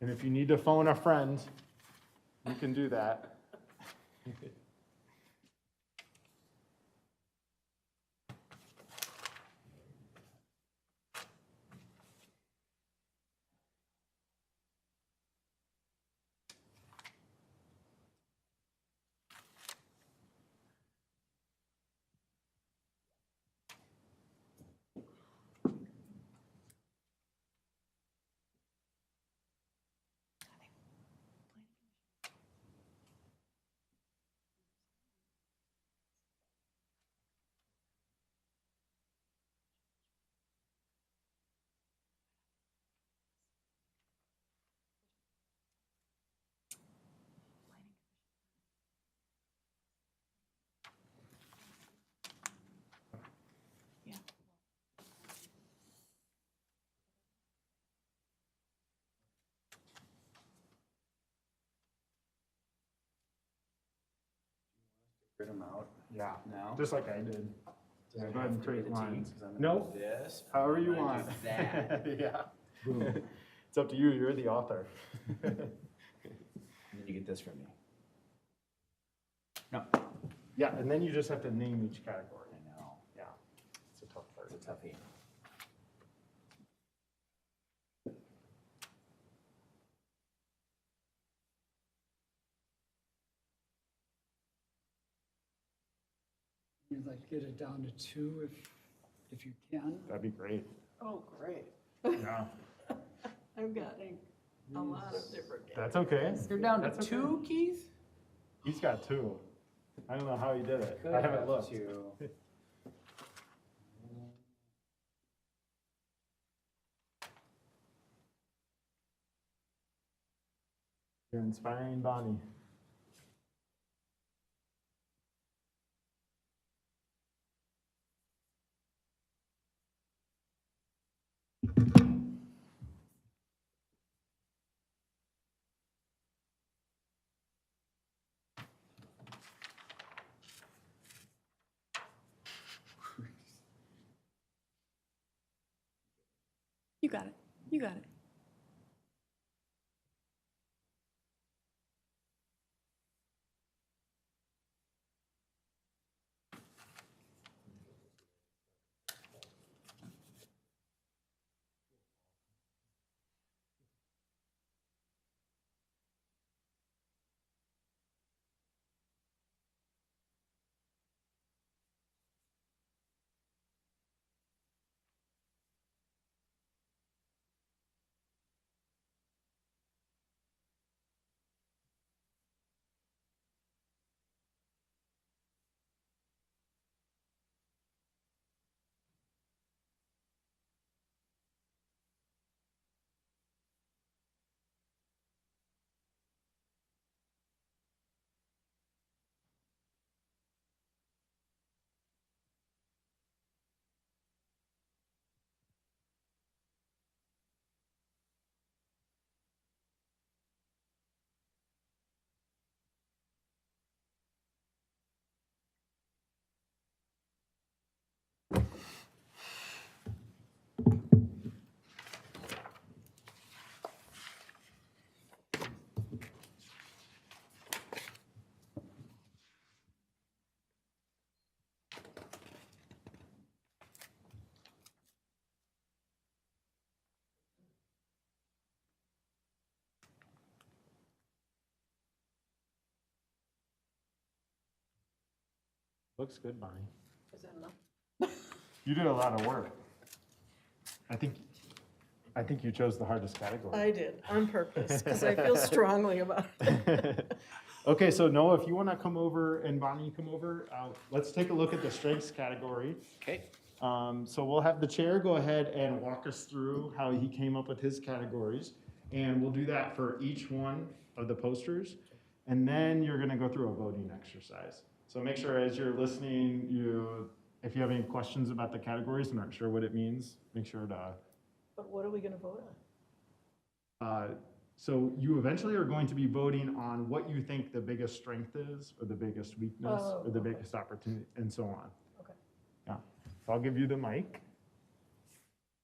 And if you need to phone a friend, you can do that. Print them out Yeah, now. just like I did. Yeah, go ahead and create lines. No. Nope, This. however you I'm gonna want. do that. Yeah. Boom. It's up to you, you're the author. And then you get this from me. No. Yeah, and then you just have to name each category. I know. Yeah, it's a tough part. It's a toughie. You'd like to get it down to 2 if you can. That'd be great. Oh, great. Yeah, I've got a lot of different. that's okay. You're down to That's okay. 2, Keith? He's got 2. I don't know how he did it. I haven't looked. You're inspiring Bonnie. You got it. You got it. Looks good, Bonnie. Is that enough? You did a lot of work. I think you chose the hardest category. I did, on purpose, because I feel strongly about it. Okay, so Noah, if you want to come over and Bonnie come over, let's take a look at the strengths category. Okay. So we'll have the chair go ahead and walk us through how he came up with his categories. And we'll do that for each one of the posters. And then you're going to go through a voting exercise. So make sure as you're listening, if you have any questions about the categories and aren't sure what it means, make sure to. But what are we gonna vote on? So you eventually are going to be voting on what you think the biggest strength is, or the biggest weakness, or the biggest opportunity, and so on. Okay. Yeah. So I'll give you the mic.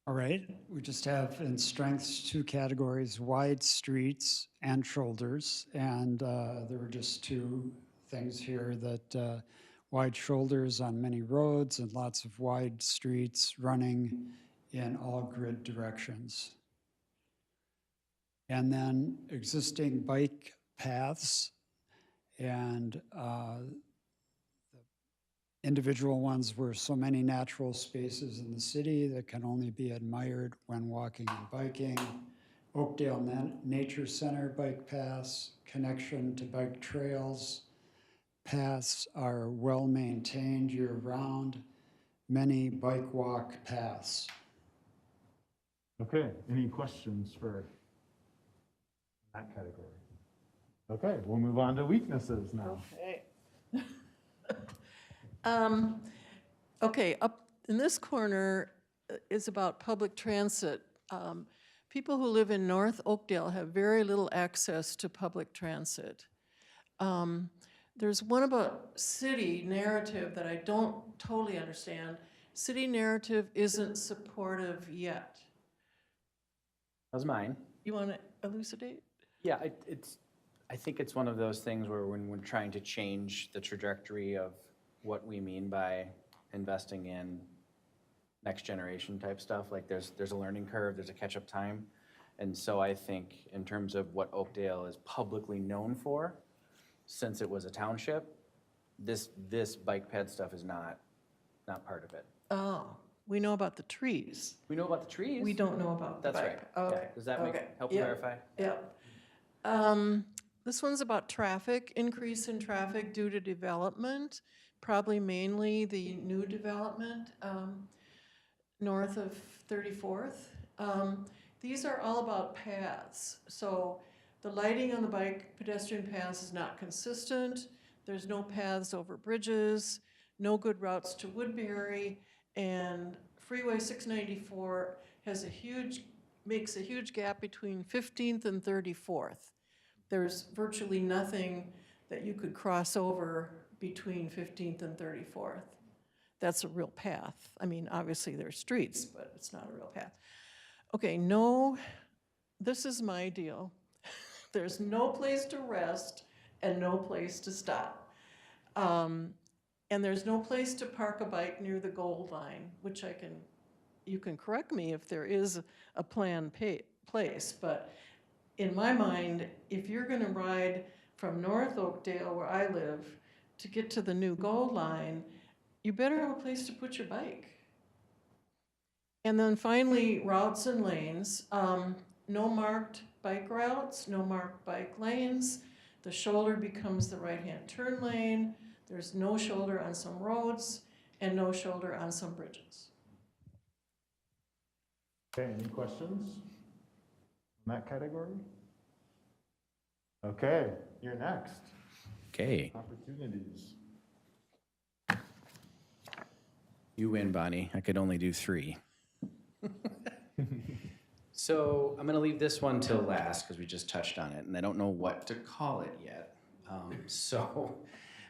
All right, we just have in strengths 2 categories, wide streets and shoulders. And there were just 2 things here that wide shoulders on many roads and lots of wide streets running in all grid directions. And then existing bike paths and individual ones were so many natural spaces in the city that can only be admired when walking and biking. Oakdale Nature Center bike paths, connection to bike trails. Paths are well maintained year-round. Many bike walk paths. Okay, any questions for that category? Okay, we'll move on to weaknesses now. Okay. Okay, up in this corner is about public transit. People who live in North Oakdale have very little access to public transit. There's one about city narrative that I don't totally understand. City narrative isn't supportive yet. That was mine. You want to elucidate? Yeah, I think it's one of those things where when we're trying to change the trajectory of what we mean by investing in next generation type stuff, like there's a learning curve, there's a catch-up time. And so I think in terms of what Oakdale is publicly known for, since it was a township, this bike ped stuff is not part of it. Oh, we know about the trees. We know about the trees. We don't know about the That's bike. right. Okay. Yeah. Does that okay. help Yep. clarify? Yep. This one's about traffic, increase in traffic due to development, probably mainly the new development north of 34th. These are all about paths. So the lighting on the bike pedestrian paths is not consistent. There's no paths over bridges, no good routes to Woodbury, and Freeway 694 makes a huge gap between 15th and 34th. There's virtually nothing that you could cross over between 15th and 34th. That's a real path. I mean, obviously there's streets, but it's not a real path. Okay, this is my deal. There's no place to rest and no place to stop. And there's no place to park a bike near the gold line, which you can correct me if there is a planned place, but in my mind, if you're gonna ride from North Oakdale, where I live, to get to the new gold line, you better have a place to put your bike. And then finally, routes and lanes. No marked bike routes, no marked bike lanes. The shoulder becomes the right-hand turn lane. There's no shoulder on some roads and no shoulder on some bridges. Okay, any questions in that category? Okay, you're next. Okay, Opportunities. you win, Bonnie. I could only do 3. So I'm going to leave this one till last because we just touched on it, and I don't know what to call it yet. So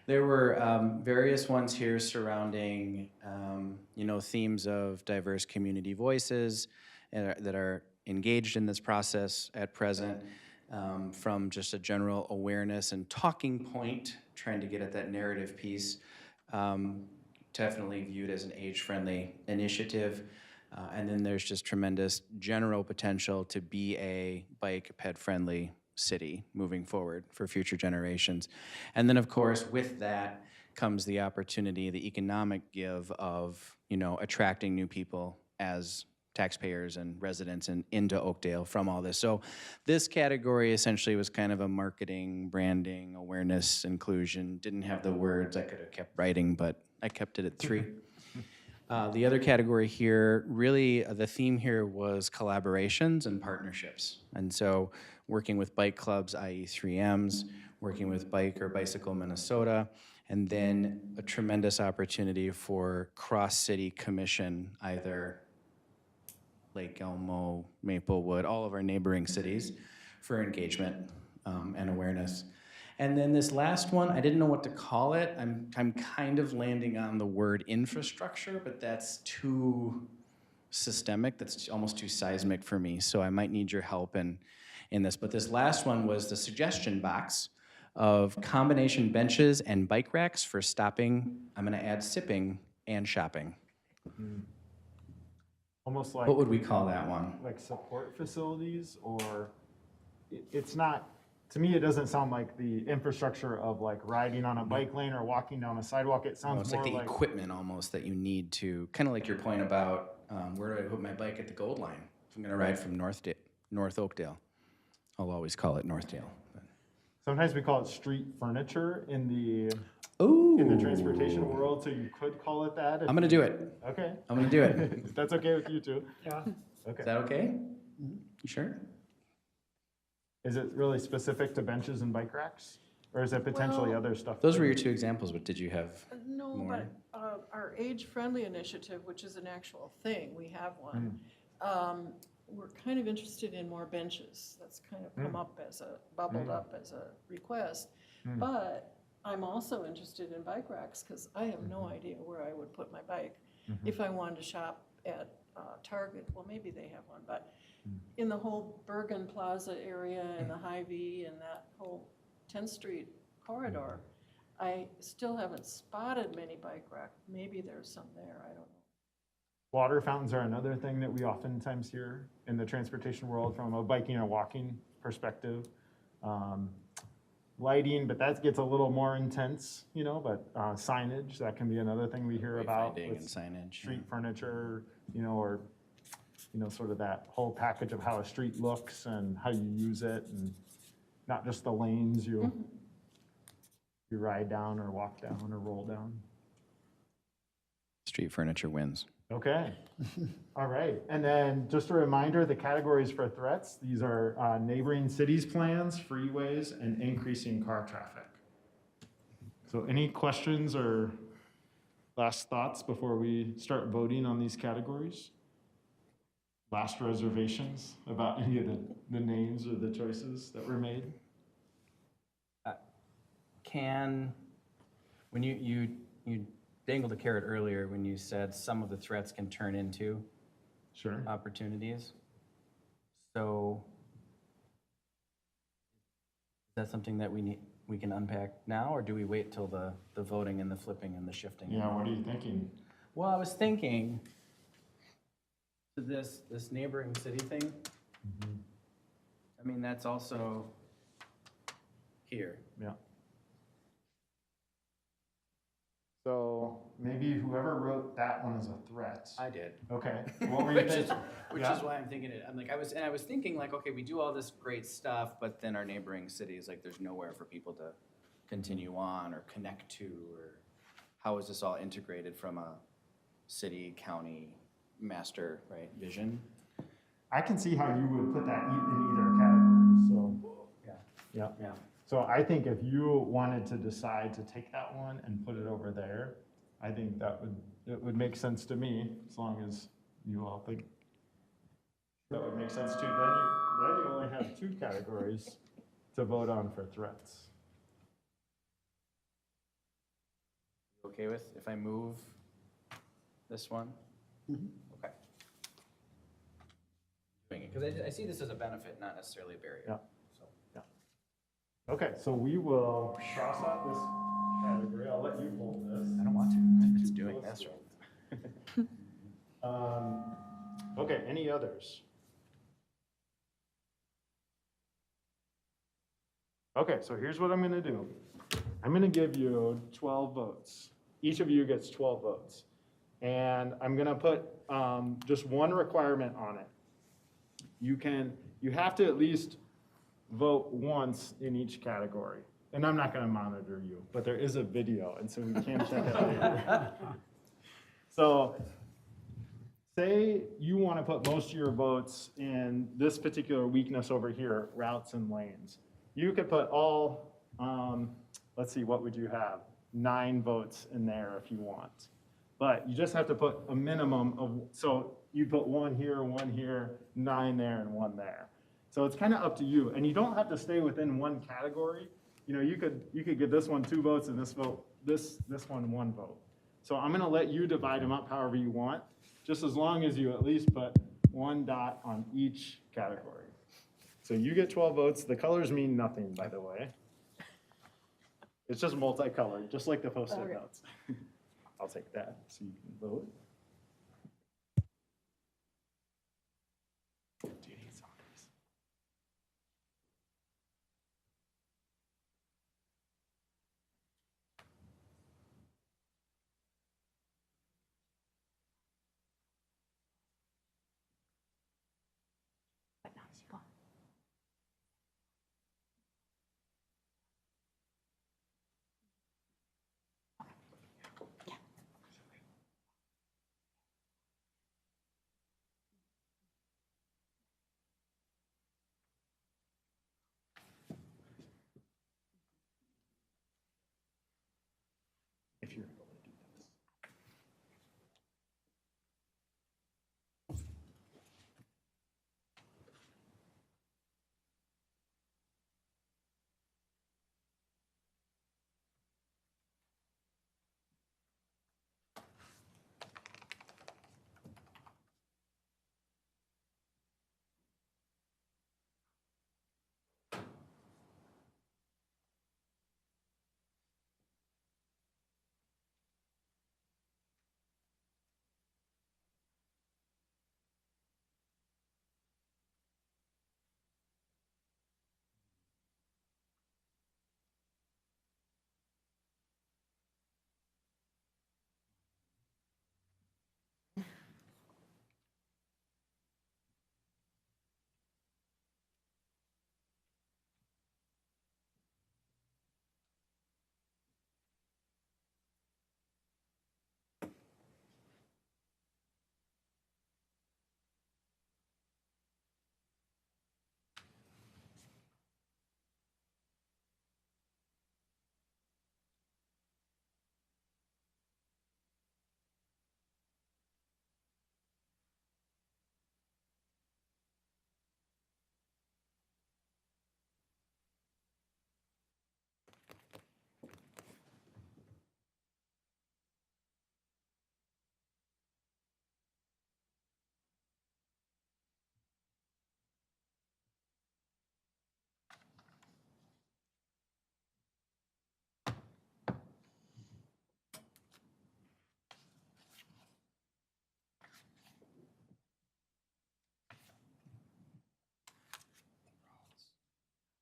there were various ones here surrounding, themes of diverse community voices that are engaged in this process at present, from just a general awareness and talking point, trying to get at that narrative piece, definitely viewed as an age-friendly initiative. And then there's just tremendous general potential to be a bike ped-friendly city moving forward for future generations. And then, of course, with that comes the opportunity, the economic give of, attracting new people as taxpayers and residents into Oakdale from all this. So this category essentially was kind of a marketing, branding, awareness, inclusion. Didn't have the words. I could have kept writing, but I kept it at 3. The other category here, really, the theme here was collaborations and partnerships. And so working with bike clubs, i.e. 3Ms, working with Bike or Bicycle Minnesota, and then a tremendous opportunity for cross-city commission, either Lake Elmo, Maplewood, all of our neighboring cities for engagement and awareness. And then this last one, I didn't know what to call it. I'm kind of landing on the word infrastructure, but that's too systemic. That's almost too seismic for me. So I might need your help in this. But this last one was the suggestion box of combination benches and bike racks for stopping. I'm going to add sipping and shopping. Almost like. What would we call that one? Like support facilities, or it's not, to me, it doesn't sound like the infrastructure of like riding on a bike lane or walking down a sidewalk. It Oh, sounds it's more like the like, equipment almost that you need to, kind of like your point about where do I put my bike at the Gold Line? If I'm going to ride from North Oakdale, I'll always call it Northdale. But. sometimes we call it street furniture in the Ooh. transportation world, so you could call it that. I'm going to do it. Okay. I'm going to do it. If that's okay with you too. Yeah. Is Okay. that okay? You sure? Is it really specific to benches and bike racks? Or is it potentially Well, other stuff? Those were your 2 examples, but did you have? No, More? but our age-friendly initiative, which is an actual thing, we have one. We're kind of interested in more benches. That's kind of come up as bubbled up as a request. But I'm also interested in bike racks because I have no idea where I would put my bike. If I wanted to shop at Target, well, maybe they have one, but in the whole Bergen Plaza area and the Hy-Vee and that whole 10th Street corridor, I still haven't spotted many bike racks. Maybe there's some there, I don't know. Water fountains are another thing that we oftentimes hear in the transportation world from a biking or walking perspective. Lighting, but that gets a little more intense, you know, but signage, that can be another thing we hear about. Wayfinding with and signage. street furniture, you know, or, you know, sort of that whole package of how a street looks and how you use it, and not just the lanes you ride down or walk down or roll down. Street furniture wins. Okay, all right. And then just a reminder, the categories for threats, these are neighboring cities plans, freeways, and increasing car traffic. So any questions or last thoughts before we start voting on these categories? Last reservations about any of the names or the choices that were made? When you dangled a carrot earlier when you said some of the threats can turn into Sure. opportunities. So is that something that we can unpack now, or do we wait till the voting and the flipping and the shifting? Yeah, what are you thinking? Well, I was thinking this neighboring city thing. I mean, that's also here. Yeah. So maybe whoever wrote that one as a threat. I did. Okay, what were you Which thinking? is why I'm thinking it. I was thinking like, okay, we do all this great stuff, but then our neighboring cities, like, there's nowhere for people to continue on or connect to, or how is this all integrated from a city, county, master, right, vision? I can see how you would put that in either category, so, Yeah. yeah. So I think if you wanted to decide to take that one and put it over there, I think it would make sense to me, as long as you all think that would make sense too. Then you only have 2 categories to vote on for threats. Okay with if I move this one? Okay. Doing it, because I see this as a benefit, not necessarily a barrier. Yeah. Okay, so we will cross out this category. I'll let you hold this. I don't want to. It's doing this right. Okay, any others? Okay, so here's what I'm gonna do. I'm gonna give you 12 votes. Each of you gets 12 votes. And I'm gonna put just one requirement on it. You have to at least vote once in each category. And I'm not gonna monitor you, but there is a video, and so we can check it later. So, say you wanna put most of your votes in this particular weakness over here, routes and lanes. You could put all, let's see, what would you have? 9 votes in there if you want. But you just have to put a minimum of, so you put 1 here, 9 there, and 1 there. So it's kind of up to you, and you don't have to stay within one category. You know, you could give this one 2 votes and this one 1 vote. So I'm gonna let you divide them up however you want, just as long as you at least put 1 dot on each category. So you get 12 votes. The colors mean nothing, by the way. It's just multicolored, just like the Post-it notes. I'll take that so you can vote. If you're able to do this.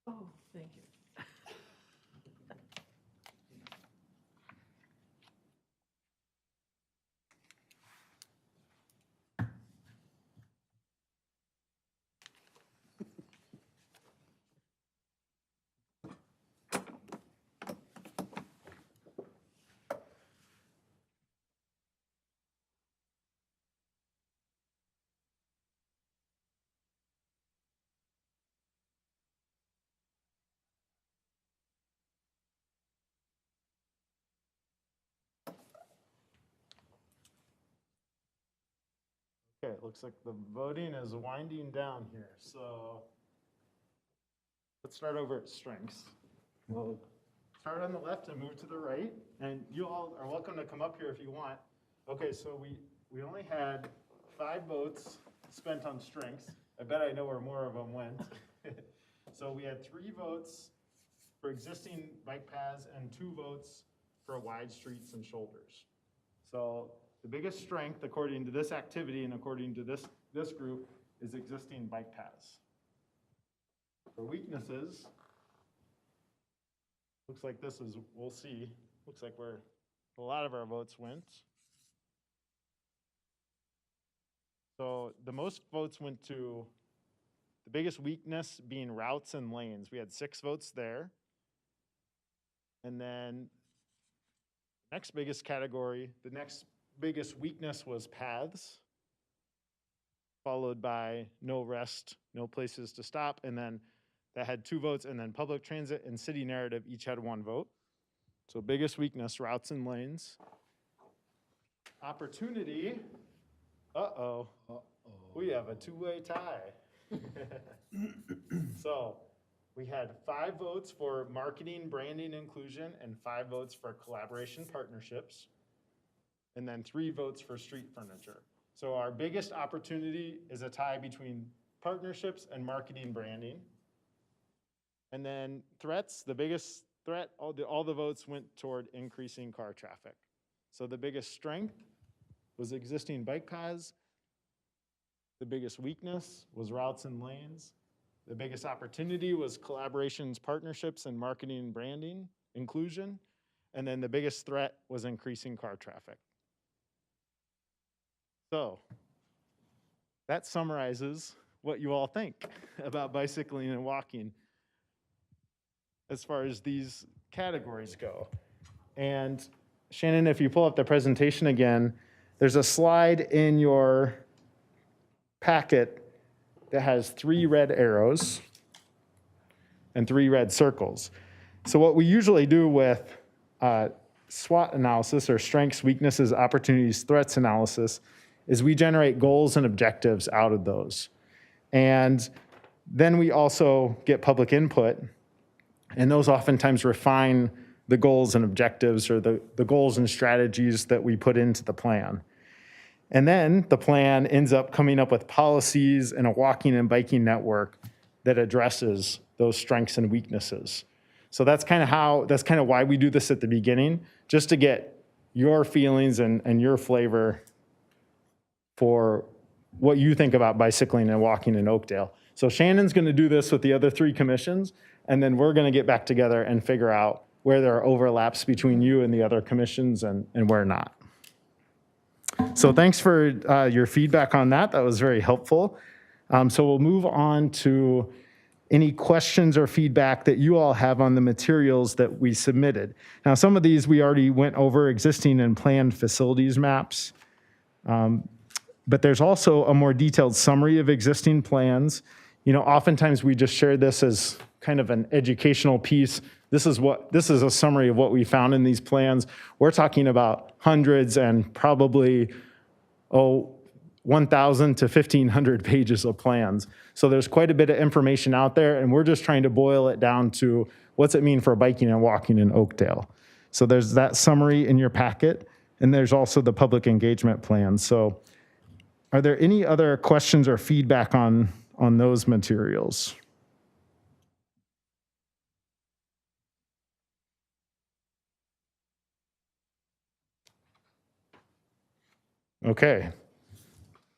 Oh, thank you. Okay, it looks like the voting is winding down here, so let's start over at strengths. We'll start on the left and move to the right, and you all are welcome to come up here if you want. Okay, so we only had 5 votes spent on strengths. I bet I know where more of them went. So we had 3 votes for existing bike paths and 2 votes for wide streets and shoulders. So the biggest strength, according to this activity and according to this group, is existing bike paths. For weaknesses, looks like this is, we'll see, looks like where a lot of our votes went. So the most votes went to the biggest weakness being routes and lanes. We had 6 votes there. And then next biggest category, the next biggest weakness was paths, followed by no rest, no places to stop, and then that had 2 votes, and then public transit and city narrative each had 1 vote. So biggest weakness, routes and lanes. Opportunity, uh-oh, we have a 2-way tie. So we had 5 votes for marketing, branding, inclusion, and 5 votes for collaboration partnerships, and then 3 votes for street furniture. So our biggest opportunity is a tie between partnerships and marketing, branding. And then threats, the biggest threat, all the votes went toward increasing car traffic. So the biggest strength was existing bike paths. The biggest weakness was routes and lanes. The biggest opportunity was collaborations, partnerships, and marketing, branding, inclusion. And then the biggest threat was increasing car traffic. So that summarizes what you all think about bicycling and walking as far as these categories go. And Shannon, if you pull up the presentation again, there's a slide in your packet that has 3 red arrows and 3 red circles. So what we usually do with SWOT analysis, or strengths, weaknesses, opportunities, threats analysis, is we generate goals and objectives out of those. And then we also get public input, and those oftentimes refine the goals and objectives, or the goals and strategies that we put into the plan. And then the plan ends up coming up with policies and a walking and biking network that addresses those strengths and weaknesses. So that's kind of why we do this at the beginning, just to get your feelings and your flavor for what you think about bicycling and walking in Oakdale. So Shannon's going to do this with the other 3 commissions, and then we're going to get back together and figure out where there are overlaps between you and the other commissions and where not. So thanks for your feedback on that. That was very helpful. So we'll move on to any questions or feedback that you all have on the materials that we submitted. Now, some of these we already went over, existing and planned facilities maps. But there's also a more detailed summary of existing plans. You know, oftentimes we just share this as kind of an educational piece. This is a summary of what we found in these plans. We're talking about hundreds and probably 1,000 to 1,500 pages of plans. So there's quite a bit of information out there, and we're just trying to boil it down to what's it mean for biking and walking in Oakdale. So there's that summary in your packet, and there's also the public engagement plan. So are there any other questions or feedback on those materials? Okay.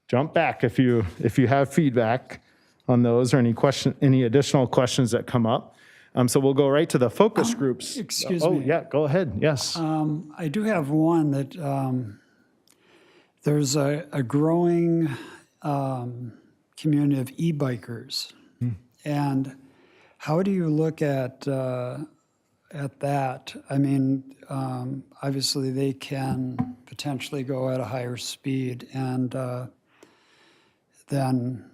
Jump back if you have feedback on those or any additional questions that come up. So we'll go right to the focus groups. Excuse Oh, me. yeah, go ahead. Yes. I do have one that there's a growing community of e-bikers. And how do you look at that? I mean, obviously they can potentially go at a higher speed and than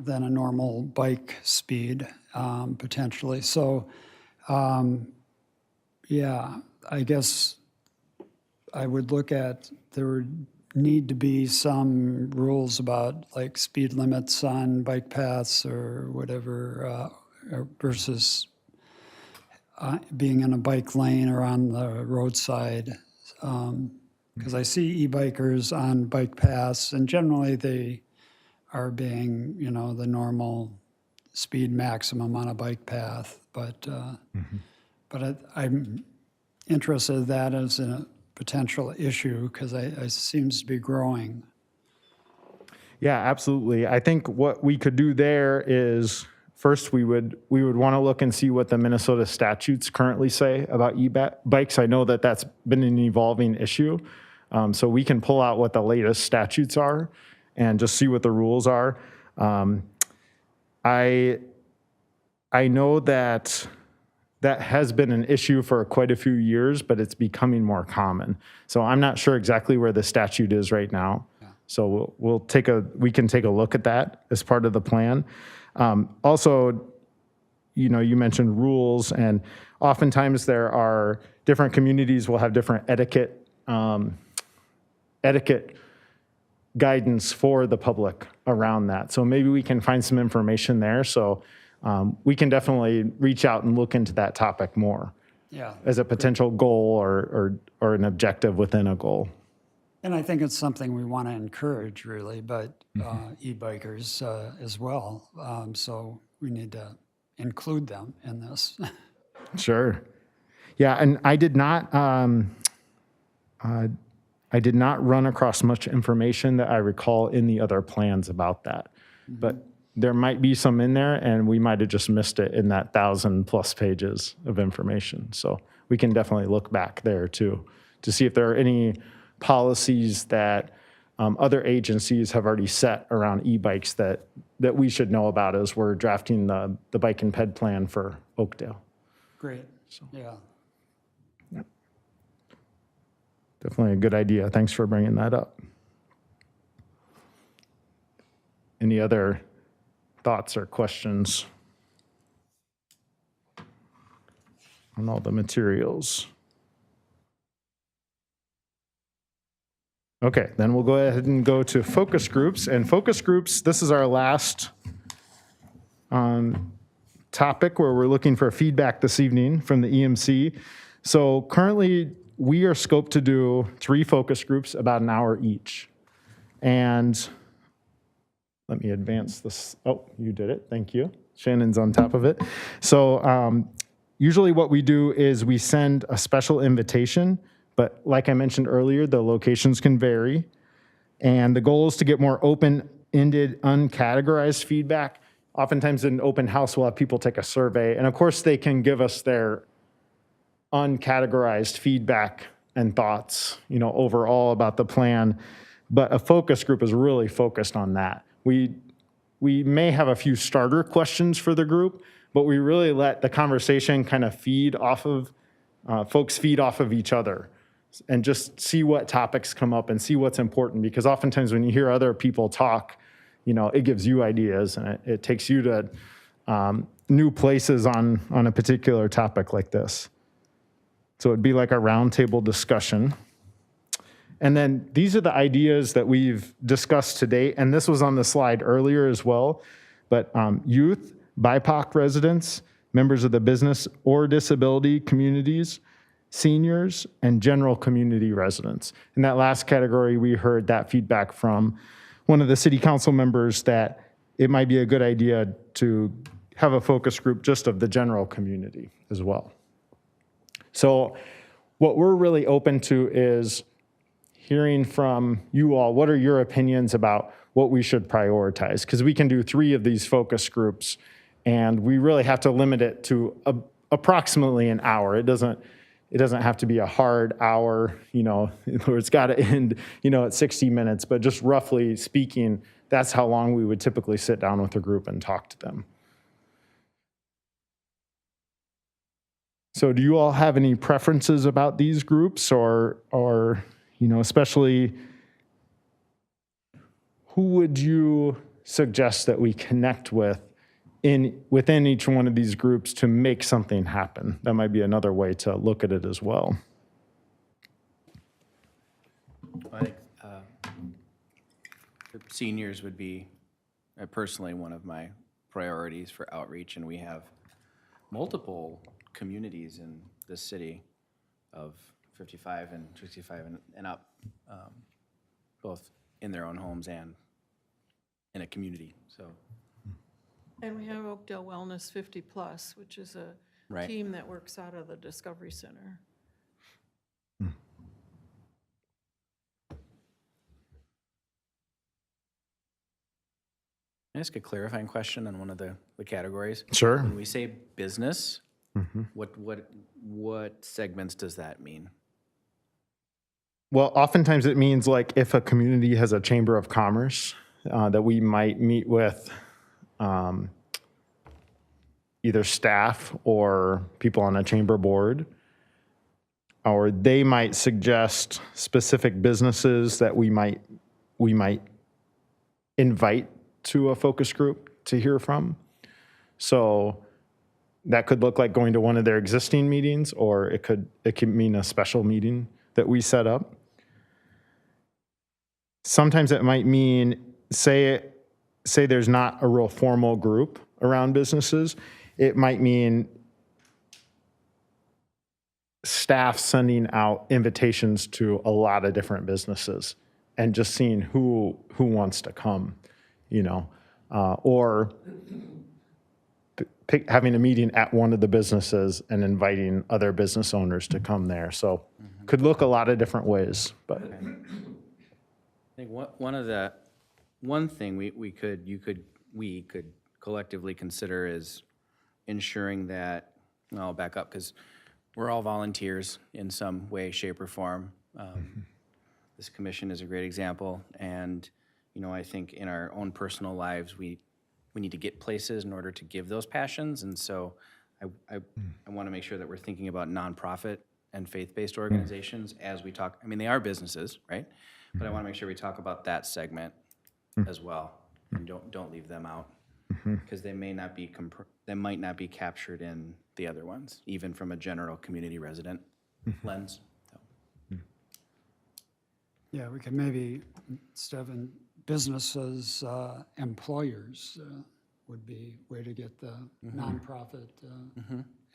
a normal bike speed, potentially. So, yeah, I guess I would look at, there would need to be some rules about like speed limits on bike paths or whatever, versus being in a bike lane or on the roadside. Because I see e-bikers on bike paths, and generally they are being, the normal speed maximum on a bike path. But I'm interested in that as a potential issue because it seems to be growing. Yeah, absolutely. I think what we could do there is first we would want to look and see what the Minnesota statutes currently say about e-bikes. I know that that's been an evolving issue. So we can pull out what the latest statutes are and just see what the rules are. I know that has been an issue for quite a few years, but it's becoming more common. So I'm not sure exactly where the statute is right now. So we can take a look at that as part of the plan. Also, you mentioned rules, and oftentimes there are different communities will have different etiquette guidance for the public around that. So maybe we can find some information there. So we can definitely reach out and look into that topic more Yeah. as a potential goal or an objective within a goal. And I think it's something we want to encourage, really, but e-bikers as well. So we need to include them in this. Sure. Yeah, and I did not run across much information that I recall in the other plans about that. But there might be some in there, and we might have just missed it in that 1,000+ pages of information. So we can definitely look back there too to see if there are any policies that other agencies have already set around e-bikes that we should know about as we're drafting the bike and ped plan for Oakdale. Great, yeah. Definitely a good idea. Thanks for bringing that up. Any other thoughts or questions on all the materials? Okay, then we'll go ahead and go to focus groups. And focus groups, this is our last topic where we're looking for feedback this evening from the EMC. So currently, we are scoped to do 3 focus groups, about an hour each. And let me advance this. Oh, you did it. Thank you. Shannon's on top of it. So usually what we do is we send a special invitation, but like I mentioned earlier, the locations can vary. And the goal is to get more open-ended, uncategorized feedback. Oftentimes in open house, we'll have people take a survey. And of course, they can give us their uncategorized feedback and thoughts, overall about the plan. But a focus group is really focused on that. We may have a few starter questions for the group, but we really let the conversation kind of feed off of, folks feed off of each other and just see what topics come up and see what's important. Because oftentimes when you hear other people talk, it gives you ideas and it takes you to new places on a particular topic like this. So it'd be like a roundtable discussion. And then these are the ideas that we've discussed today, and this was on the slide earlier as well, but youth, BIPOC residents, members of the business or disability communities, seniors, and general community residents. In that last category, we heard that feedback from one of the city council members that it might be a good idea to have a focus group just of the general community as well. So what we're really open to is hearing from you all. What are your opinions about what we should prioritize? Because we can do 3 of these focus groups, and we really have to limit it to approximately an hour. It doesn't have to be a hard hour, where it's got to end, at 60 minutes. But just roughly speaking, that's how long we would typically sit down with a group and talk to them. So do you all have any preferences about these groups or especially who would you suggest that we connect with within each one of these groups to make something happen? That might be another way to look at it as well. I think seniors would be personally one of my priorities for outreach, and we have multiple communities in this city of 55 and 65 and up, both in their own homes and in a community. So, And we have Oakdale Wellness 50+, which is a Right. team that works out of the Discovery Center. Can I ask a clarifying question on one of the categories? Sure. When we say business, what segments does that mean? Well, oftentimes it means like if a community has a chamber of commerce, that we might meet with either staff or people on a chamber board, or they might suggest specific businesses that we might invite to a focus group to hear from. So that could look like going to one of their existing meetings, or it could mean a special meeting that we set up. Sometimes it might mean, say there's not a real formal group around businesses. It might mean staff sending out invitations to a lot of different businesses and just seeing who wants to come, or having a meeting at one of the businesses and inviting other business owners to come there. So could look a lot of different ways, but. I think one thing we could collectively consider is ensuring that, I'll back up because we're all volunteers in some way, shape, or form. This commission is a great example, and I think in our own personal lives we need to get places in order to give those passions, and so I want to make sure that we're thinking about nonprofit and faith-based organizations as we talk. I mean, they are businesses, right? But I want to make sure we talk about that segment as well, and don't leave them out, because they might not be captured in the other ones, even from a general community resident lens. So. Yeah, we could maybe, instead of in businesses, employers would be a way to get the nonprofit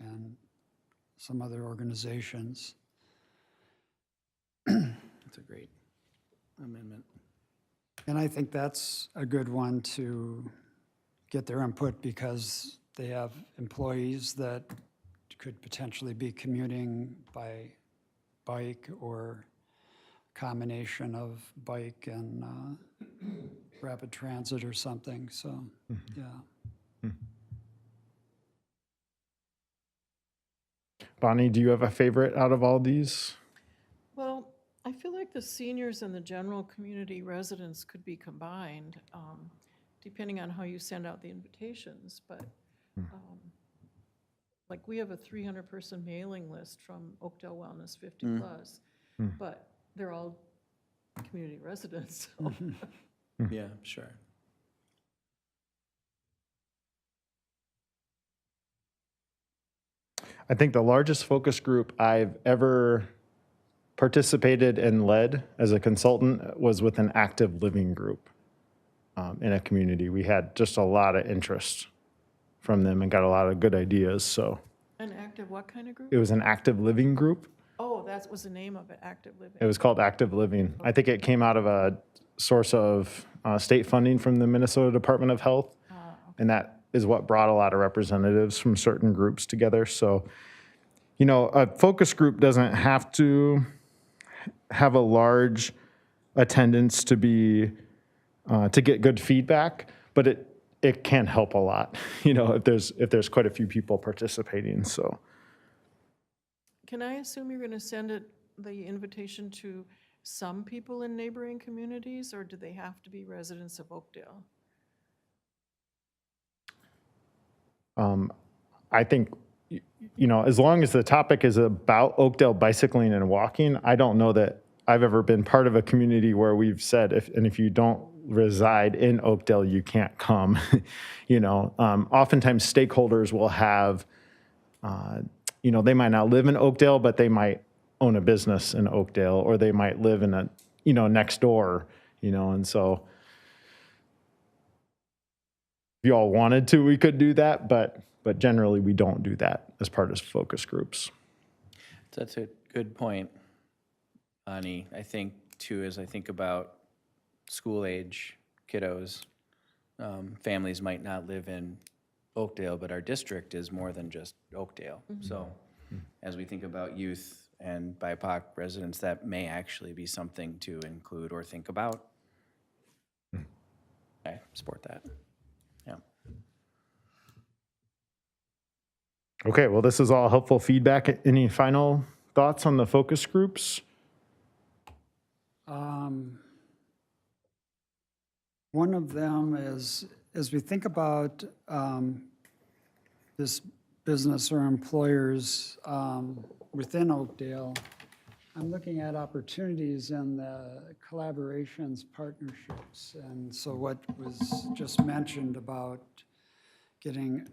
and some other organizations. That's a great amendment. And I think that's a good one to get their input, because they have employees that could potentially be commuting by bike or combination of bike and rapid transit or something, so, yeah. Bonnie, do you have a favorite out of all these? Well, I feel like the seniors and the general community residents could be combined, depending on how you send out the invitations, but like we have a 300-person mailing list from Oakdale Wellness 50 plus, but they're all community residents. So. Yeah, sure. I think the largest focus group I've ever participated and led as a consultant was with an active living group in a community. We had just a lot of interest from them and got a lot of good ideas. So An active what kind of group? it was an active living group. Oh, that was the name of it, active living. It was called Active Living. I think it came out of a source of state funding from the Minnesota Department of Health. And that is what brought a lot of representatives from certain groups together. So, a focus group doesn't have to have a large attendance to be to get good feedback, but it can help a lot, if there's quite a few people participating. So. Can I assume you're going to send the invitation to some people in neighboring communities, or do they have to be residents of Oakdale? I think, as long as the topic is about Oakdale bicycling and walking, I don't know that I've ever been part of a community where we've said, if you don't reside in Oakdale, you can't come. Oftentimes stakeholders will have, they might not live in Oakdale, but they might own a business in Oakdale, or they might live in a, next door, and so if you all wanted to, we could do that, but generally we don't do that as part of focus groups. That's a good point, Bonnie. I think too, as I think about school age kiddos, families might not live in Oakdale, but our district is more than just Oakdale. So as we think about youth and BIPOC residents, that may actually be something to include or think about. I support that. Yeah. Okay, well, this is all helpful feedback. Any final thoughts on the focus groups? One of them is, as we think about this business or employers within Oakdale, I'm looking at opportunities in the collaborations, partnerships. And so what was just mentioned about getting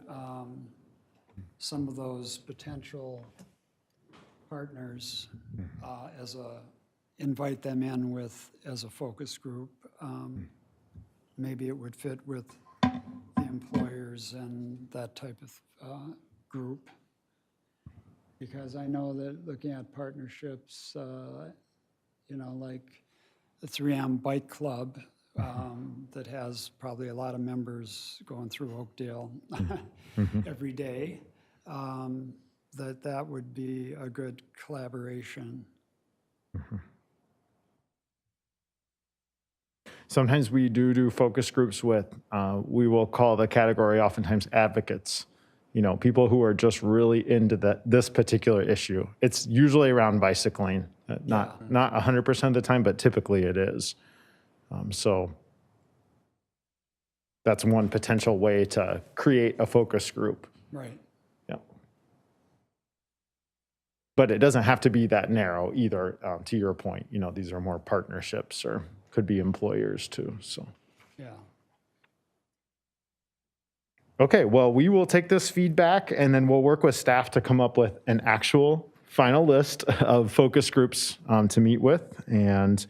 some of those potential partners invite them in with, as a focus group. Maybe it would fit with the employers and that type of group. Because I know that looking at partnerships, like the 3M Bike Club, that has probably a lot of members going through Oakdale every day, that would be a good collaboration. Sometimes we do focus groups with, we will call the category oftentimes advocates. People who are just really into this particular issue. It's usually around bicycling, not 100% of the time, but typically it is. So that's one potential way to create a focus group. Right. Yeah. But it doesn't have to be that narrow either, to your point. These are more partnerships or could be employers too, so. Yeah. Okay, well, we will take this feedback and then we'll work with staff to come up with an actual final list of focus groups to meet with, and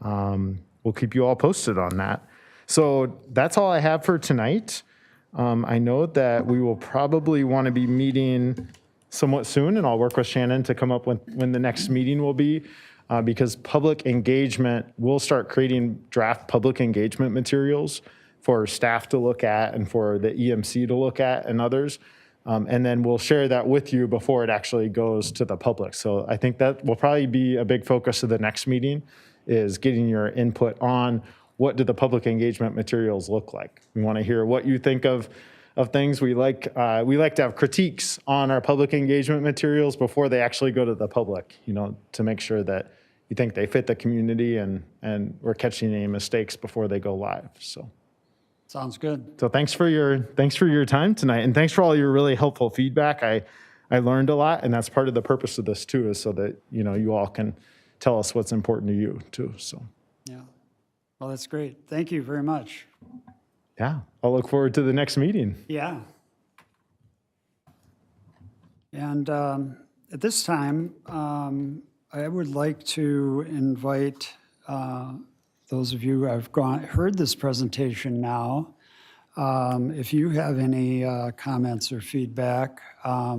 we'll keep you all posted on that. So that's all I have for tonight. I know that we will probably want to be meeting somewhat soon, and I'll work with Shannon to come up with when the next meeting will be, because public engagement, we'll start creating draft public engagement materials for staff to look at and for the EMC to look at and others. And then we'll share that with you before it actually goes to the public. So I think that will probably be a big focus of the next meeting, is getting your input on what do the public engagement materials look like. We want to hear what you think of things. We like to have critiques on our public engagement materials before they actually go to the public, to make sure that you think they fit the community and we're catching any mistakes before they go live. So. Sounds good. So thanks for your time tonight, and thanks for all your really helpful feedback. I learned a lot, and that's part of the purpose of this too, is so that you all can tell us what's important to you too. So Yeah. Well, that's great. Thank you very much. yeah, I'll look forward to the next meeting. Yeah. And at this time, I would like to invite those of you who have heard this presentation now, if you have any comments or feedback,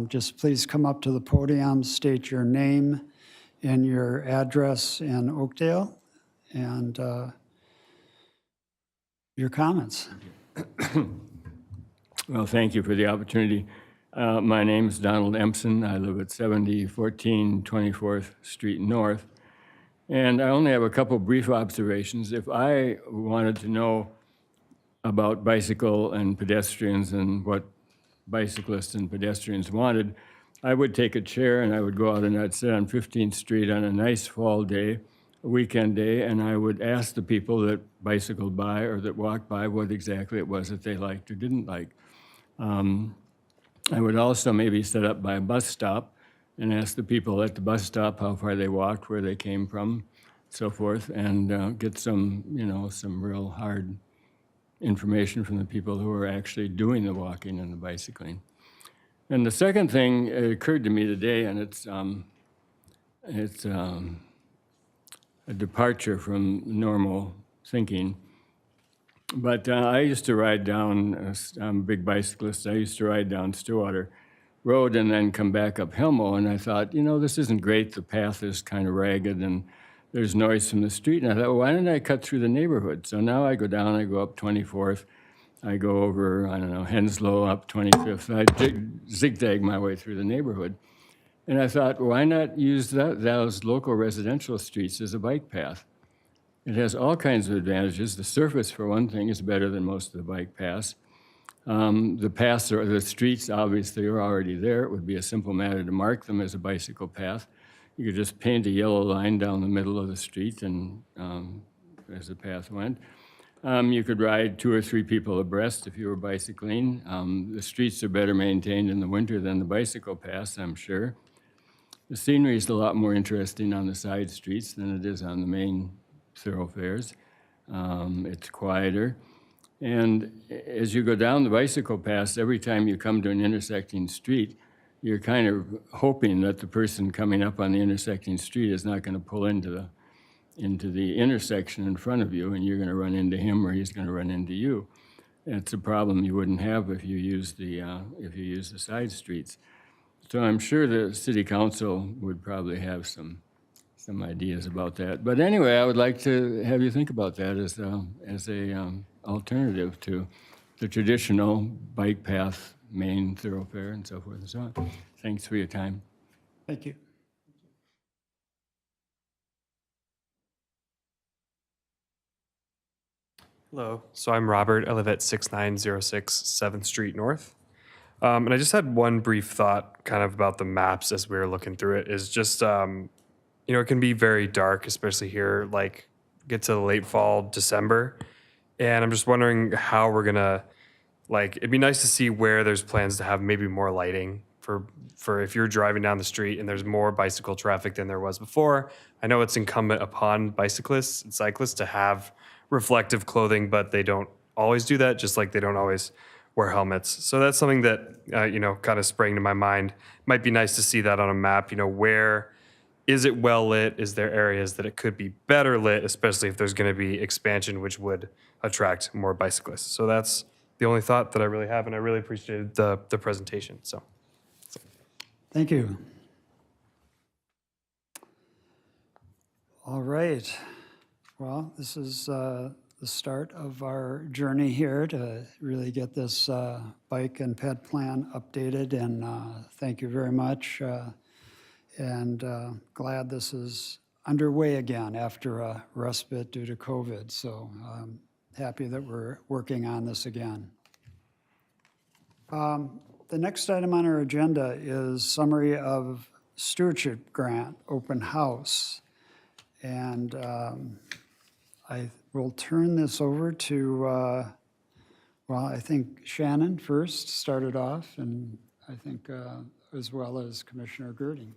just please come up to the podium, state your name and your address in Oakdale, and your comments. Well, thank you for the opportunity. My name is Donald Empson. I live at 7014 24th Street North. And I only have a couple brief observations. If I wanted to know about bicycle and pedestrians and what bicyclists and pedestrians wanted, I would take a chair and I would go out and I'd sit on 15th Street on a nice fall day, a weekend day, and I would ask the people that bicycled by or that walked by what exactly it was that they liked or didn't like. I would also maybe sit up by a bus stop and ask the people at the bus stop how far they walked, where they came from, so forth, and get some, some real hard information from the people who are actually doing the walking and the bicycling. And the second thing occurred to me today, and it's a departure from normal thinking. But I used to ride down, I'm a big bicyclist, I used to ride down Stillwater Road and then come back up Helmo, and I thought, this isn't great. The path is kind of ragged and there's noise from the street. And I thought, well, why didn't I cut through the neighborhood? So now I go down, I go up 24th, I go over, Henslow, up 25th. I zigzag my way through the neighborhood. And I thought, why not use those local residential streets as a bike path? It has all kinds of advantages. The surface, for one thing, is better than most of the bike paths. The paths or the streets obviously are already there. It would be a simple matter to mark them as a bicycle path. You could just paint a yellow line down the middle of the street and as the path went. You could ride 2 or 3 people abreast if you were bicycling. The streets are better maintained in the winter than the bicycle paths, I'm sure. The scenery is a lot more interesting on the side streets than it is on the main thoroughfares. It's quieter. And as you go down the bicycle paths, every time you come to an intersecting street, you're kind of hoping that the person coming up on the intersecting street is not going to pull into the intersection in front of you, and you're going to run into him or he's going to run into you. It's a problem you wouldn't have if you use the side streets. So I'm sure the city council would probably have some ideas about that. But anyway, I would like to have you think about that as a alternative to the traditional bike path, main thoroughfare, and so forth and so on. Thanks for your time. Thank you. Hello, so I'm Robert. I live at 6906 7th Street North. And I just had one brief thought kind of about the maps as we were looking through it is just, it can be very dark, especially here, like get to the late fall, December. And I'm just wondering how we're gonna, it'd be nice to see where there's plans to have maybe more lighting for if you're driving down the street and there's more bicycle traffic than there was before. I know it's incumbent upon bicyclists and cyclists to have reflective clothing, but they don't always do that, just like they don't always wear helmets. So that's something that, kind of sprang to my mind. Might be nice to see that on a map, where is it well lit? Is there areas that it could be better lit, especially if there's going to be expansion, which would attract more bicyclists? So that's the only thought that I really have, and I really appreciated the presentation. So, Thank you. All right. Well, this is the start of our journey here to really get this bike and ped plan updated, and thank you very much. And glad this is underway again after a respite due to COVID. So I'm happy that we're working on this again. The next item on our agenda is summary of Stewardship Grant open house. And I will turn this over to, I think Shannon first started off, and I think as well as Commissioner Girding.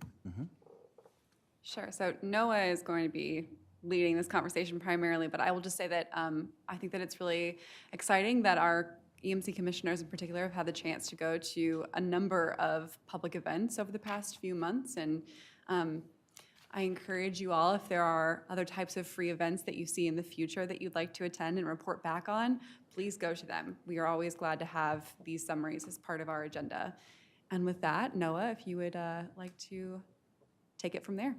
Sure. So Noah is going to be leading this conversation primarily, but I will just say that I think that it's really exciting that our EMC commissioners in particular have had the chance to go to a number of public events over the past few months. And I encourage you all, if there are other types of free events that you see in the future that you'd like to attend and report back on, please go to them. We are always glad to have these summaries as part of our agenda. And with that, Noah, if you would like to take it from there.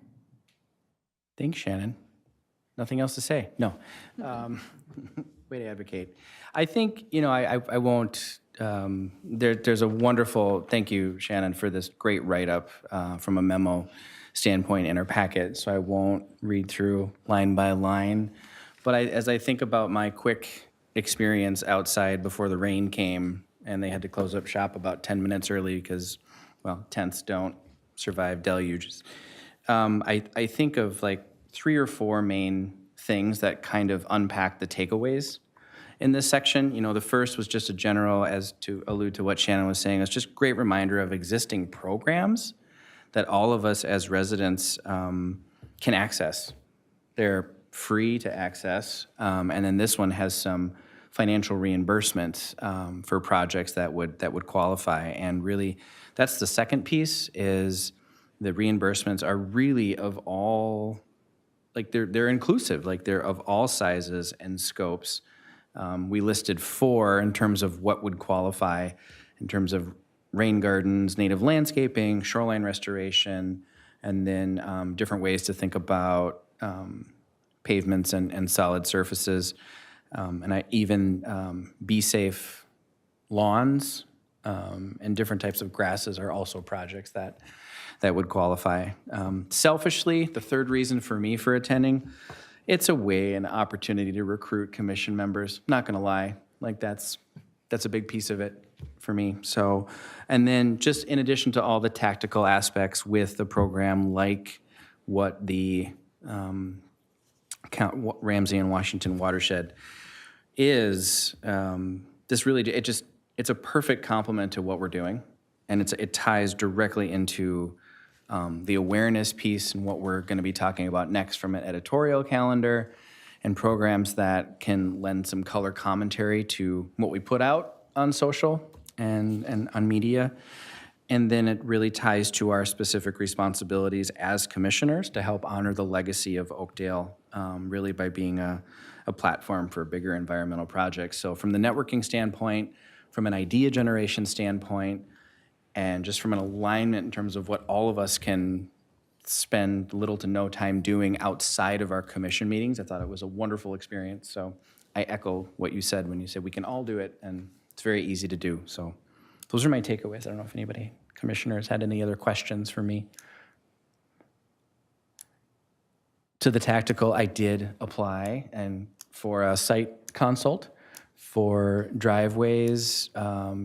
Thanks, Shannon. Nothing else to say? No. Way to advocate. I think, I won't, there's a wonderful, thank you, Shannon, for this great write-up from a memo standpoint in our packet, so I won't read through line by line. But as I think about my quick experience outside before the rain came and they had to close up shop about 10 minutes early because, tents don't survive deluges. I think of 3 or 4 main things that kind of unpack the takeaways in this section. The first was just a general, as to allude to what Shannon was saying, it's just a great reminder of existing programs that all of us as residents can access. They're free to access, and then this one has some financial reimbursement for projects that would qualify. And really, that's the second piece, is the reimbursements are really of all, they're inclusive, they're of all sizes and scopes. We listed 4 in terms of what would qualify in terms of rain gardens, native landscaping, shoreline restoration, and then different ways to think about pavements and solid surfaces. And Be Safe lawns and different types of grasses are also projects that would qualify. Selfishly, the third reason for me for attending, it's a way, an opportunity to recruit commission members. Not gonna lie, that's a big piece of it for me. So, and then just in addition to all the tactical aspects with the program, like what the Ramsey and Washington watershed is this really, it's a perfect complement to what we're doing. And it ties directly into the awareness piece and what we're going to be talking about next from an editorial calendar and programs that can lend some color commentary to what we put out on social and on media. And then it really ties to our specific responsibilities as commissioners to help honor the legacy of Oakdale, really by being a platform for bigger environmental projects. So from the networking standpoint, from an idea generation standpoint, and just from an alignment in terms of what all of us can spend little to no time doing outside of our commission meetings, I thought it was a wonderful experience. So I echo what you said when you said we can all do it, and it's very easy to do. So those are my takeaways. I don't know if anybody, commissioners, had any other questions for me. To the tactical, I did apply and for a site consult for driveways,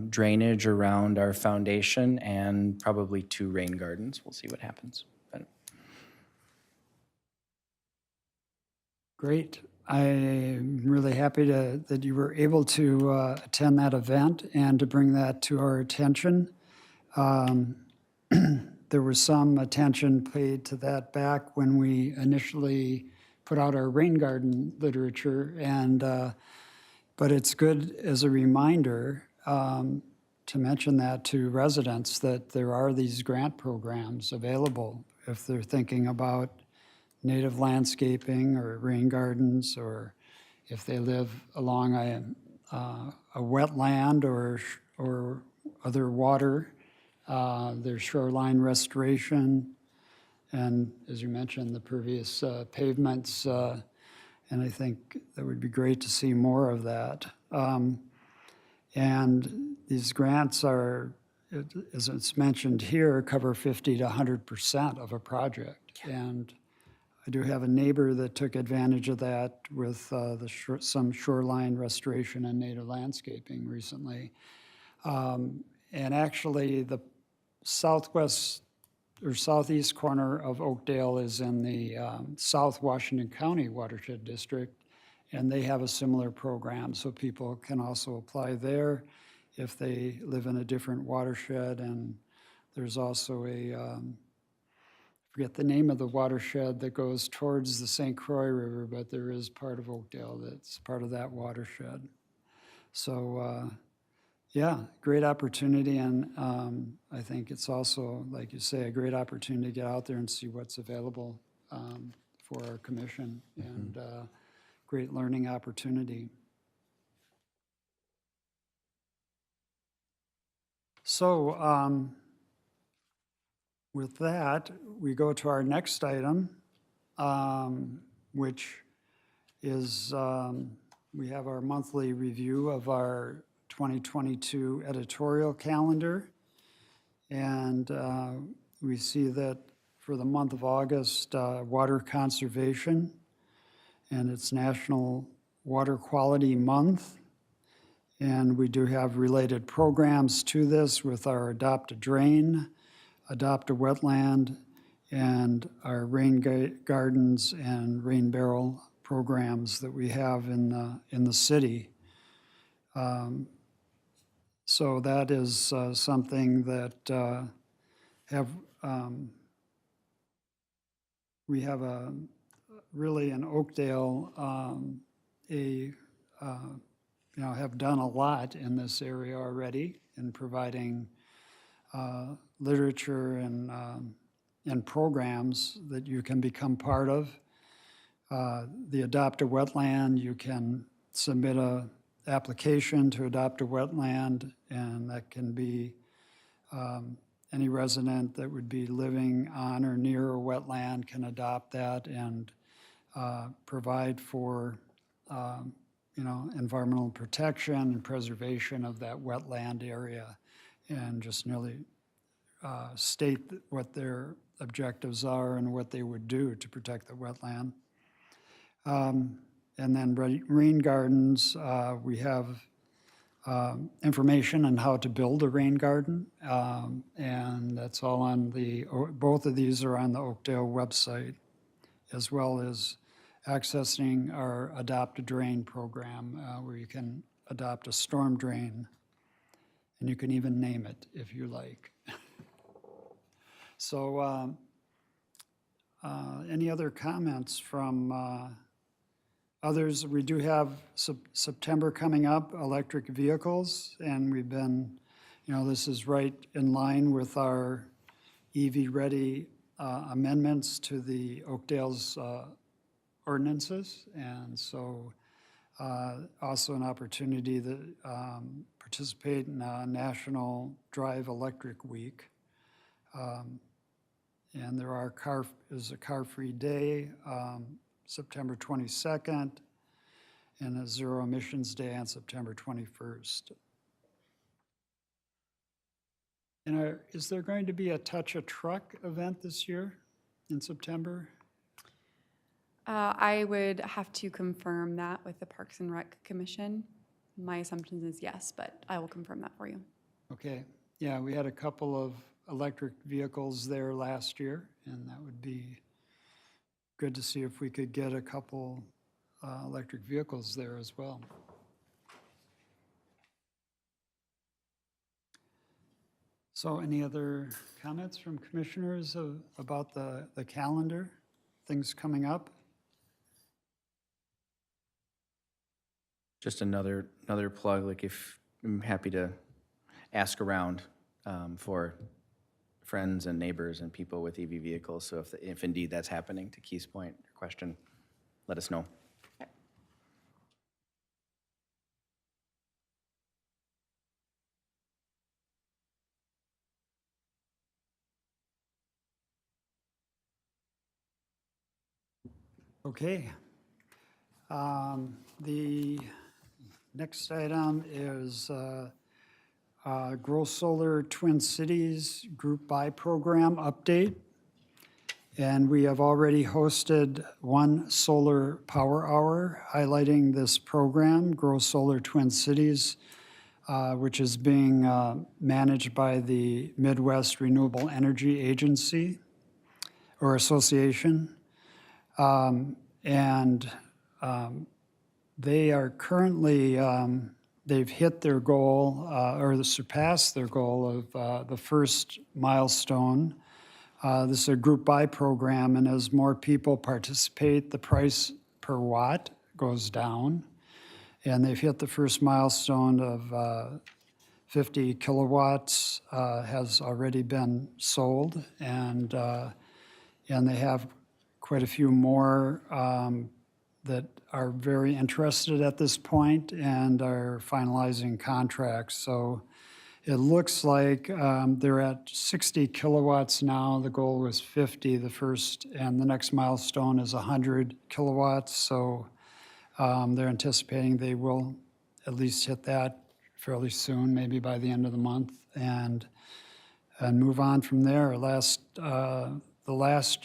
drainage around our foundation, and probably 2 rain gardens. We'll see what happens. But Great. I'm really happy that you were able to attend that event and to bring that to our attention. There was some attention paid to that back when we initially put out our rain garden literature, but it's good as a reminder to mention that to residents, that there are these grant programs available if they're thinking about native landscaping or rain gardens, or if they live along a wetland or other water. There's shoreline restoration, and as you mentioned, the pervious pavements, and I think that would be great to see more of that. And these grants are, as it's mentioned here, cover 50 to 100% of a project. And I do have a neighbor that took advantage of that with some shoreline restoration and native landscaping recently. And actually, the southwest or southeast corner of Oakdale is in the South Washington County Watershed District, and they have a similar program, so people can also apply there if they live in a different watershed. And there's also I forget the name of the watershed that goes towards the St. Croix River, but there is part of Oakdale that's part of that watershed. So, yeah, great opportunity, and I think it's also, like you say, a great opportunity to get out there and see what's available for our commission, and great learning opportunity. So with that, we go to our next item, which is we have our monthly review of our 2022 editorial calendar. And we see that for the month of August, water conservation, and it's National Water Quality Month. And we do have related programs to this with our Adopt a Drain, Adopt a Wetland, and our rain gardens and rain barrel programs that we have in the city. So that is something that we have really in Oakdale have done a lot in this area already in providing literature and programs that you can become part of. The Adopt a Wetland, you can submit a application to adopt a wetland, and that can be any resident that would be living on or near a wetland can adopt that and provide for environmental protection and preservation of that wetland area, and just nearly state what their objectives are and what they would do to protect the wetland. And then rain gardens, we have information on how to build a rain garden, and that's all on both of these are on the Oakdale website, as well as accessing our Adopt a Drain program, where you can adopt a storm drain, and you can even name it if you like. So any other comments from others? We do have September coming up, electric vehicles, and we've been, this is right in line with our EV-ready amendments to the Oakdale's ordinances. And so also an opportunity to participate in National Drive Electric Week. And there is a car-free day, September 22nd, and a zero emissions day on September 21st. And is there going to be a Touch a Truck event this year in September? I would have to confirm that with the Parks and Rec Commission. My assumption is yes, but I will confirm that for you. Okay, yeah, we had a couple of electric vehicles there last year, and that would be good to see if we could get a couple electric vehicles there as well. So any other comments from commissioners about the calendar, things coming up? Just another plug, like if, I'm happy to ask around for friends and neighbors and people with EV vehicles. So if indeed that's happening, to Keith's point, or question, let us know. Okay. The next item is Grow Solar Twin Cities Group Buy Program update. And we have already hosted one solar power hour highlighting this program, Grow Solar Twin Cities, which is being managed by the Midwest Renewable Energy Agency or Association. They are currently, they've hit their goal or surpassed their goal of the first milestone. This is a group buy program, and as more people participate, the price per watt goes down. And they've hit the first milestone of 50 kilowatts has already been sold, and they have quite a few more that are very interested at this point and are finalizing contracts. So it looks like they're at 60 kilowatts now. The goal was 50, the first, and the next milestone is 100 kilowatts. So they're anticipating they will at least hit that fairly soon, maybe by the end of the month, and move on from there. Last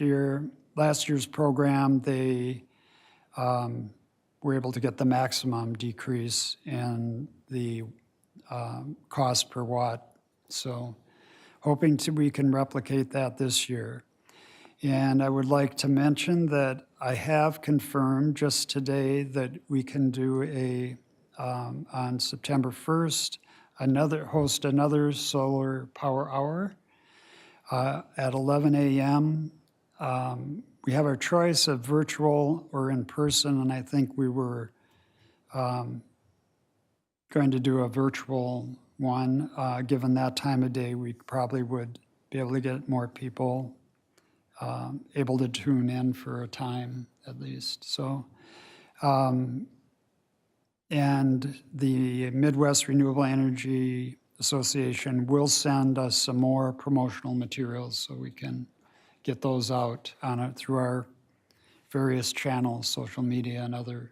year's program, they were able to get the maximum decrease in the cost per watt. So hoping we can replicate that this year. And I would like to mention that I have confirmed just today that we can do on September 1st, host another solar power hour at 11 a.m. We have our choice of virtual or in person, and I think we were going to do a virtual one. Given that time of day, we probably would be able to get more people able to tune in for a time at least. So, and the Midwest Renewable Energy Association will send us some more promotional materials so we can get those out through our various channels, social media and other.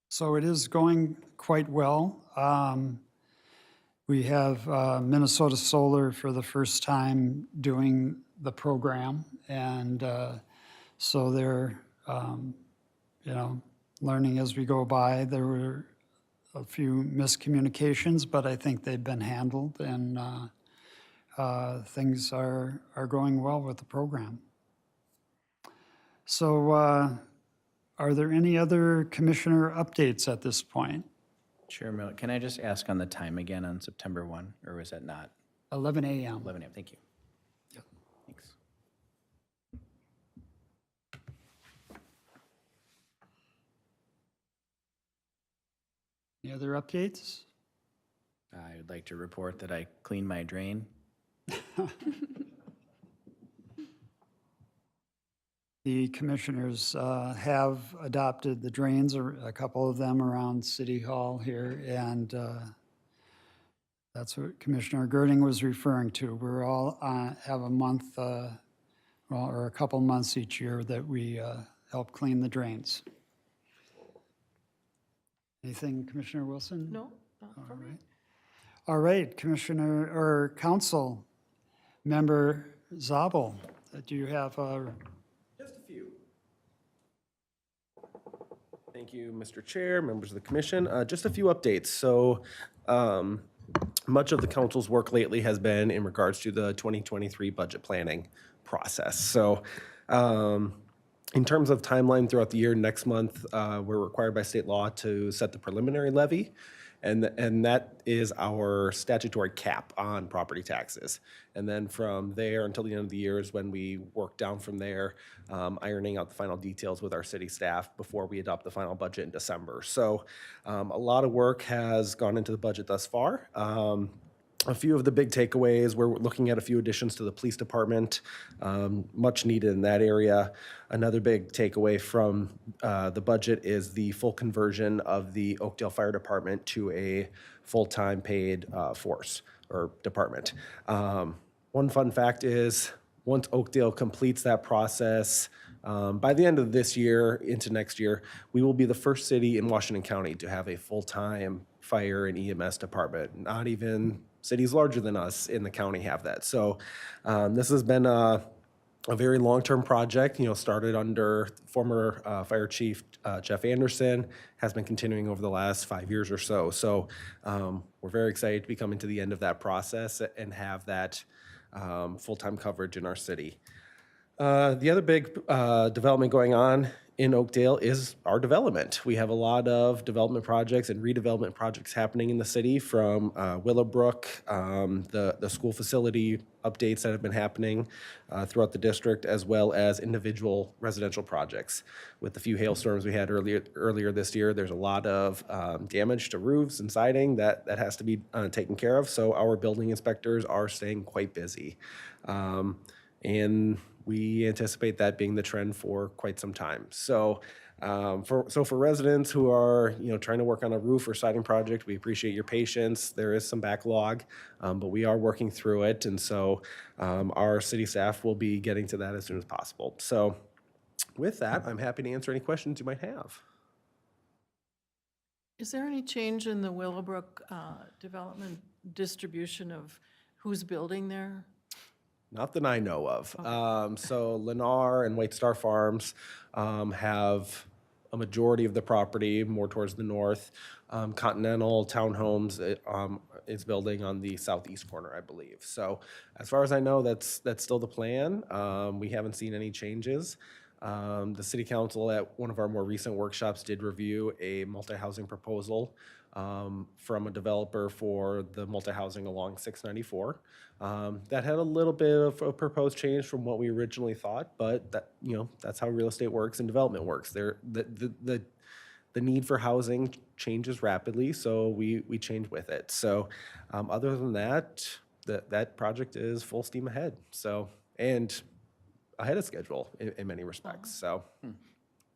So it is going quite well. We have Minnesota Solar for the first time doing the program, and so they're, learning as we go by. There were a few miscommunications, but I think they've been handled, and things are going well with the program. So are there any other commissioner updates at this point? Chair Miller, can I just ask on the time again on September 1, or was that not 11 a.m. 11 a.m.? Thank you. Thanks. Any other updates? I would like to report that I cleaned my drain. The commissioners have adopted the drains, or a couple of them around City Hall here, and that's what Commissioner Girding was referring to. We're all have a month, or a couple months each year that we help clean the drains. Anything, Commissioner Wilson? No, not for me. All right, Commissioner, or Council Member Zabel, do you have a? Just a few. Thank you, Mr. Chair, members of the commission. Just a few updates. So much of the council's work lately has been in regards to the 2023 budget planning process. So in terms of timeline throughout the year, next month, we're required by state law to set the preliminary levy. And that is our statutory cap on property taxes. And then from there until the end of the year is when we work down from there, ironing out the final details with our city staff before we adopt the final budget in December. So a lot of work has gone into the budget thus far. A few of the big takeaways, we're looking at a few additions to the police department, much needed in that area. Another big takeaway from the budget is the full conversion of the Oakdale Fire Department to a full-time paid force or department. One fun fact is, once Oakdale completes that process, by the end of this year into next year, we will be the first city in Washington County to have a full-time fire and EMS department. Not even cities larger than us in the county have that. So this has been a very long-term project, started under former Fire Chief Jeff Anderson, has been continuing over the last 5 years or so. So we're very excited to be coming to the end of that process and have that full-time coverage in our city. The other big development going on in Oakdale is our development. We have a lot of development projects and redevelopment projects happening in the city, from Willowbrook, the school facility updates that have been happening throughout the district, as well as individual residential projects. With the few hailstorms we had earlier this year, there's a lot of damage to roofs and siding that has to be taken care of. So our building inspectors are staying quite busy. And we anticipate that being the trend for quite some time. So, for residents who are trying to work on a roof or siding project, we appreciate your patience. There is some backlog, but we are working through it, and so our city staff will be getting to that as soon as possible. So, with that, I'm happy to answer any questions you might have. Is there any change in the Willowbrook development distribution of who's building there? Not that I know of. So Lennar and White Star Farms have a majority of the property more towards the north. Continental Townhomes is building on the southeast corner, I believe. So as far as I know, that's still the plan. We haven't seen any changes. The city council at one of our more recent workshops did review a multi-housing proposal from a developer for the multi-housing along 694. That had a little bit of a proposed change from what we originally thought, but that's how real estate works and development works. The need for housing changes rapidly, so we change with it. So other than that, that project is full steam ahead. So, and ahead of schedule in many respects. So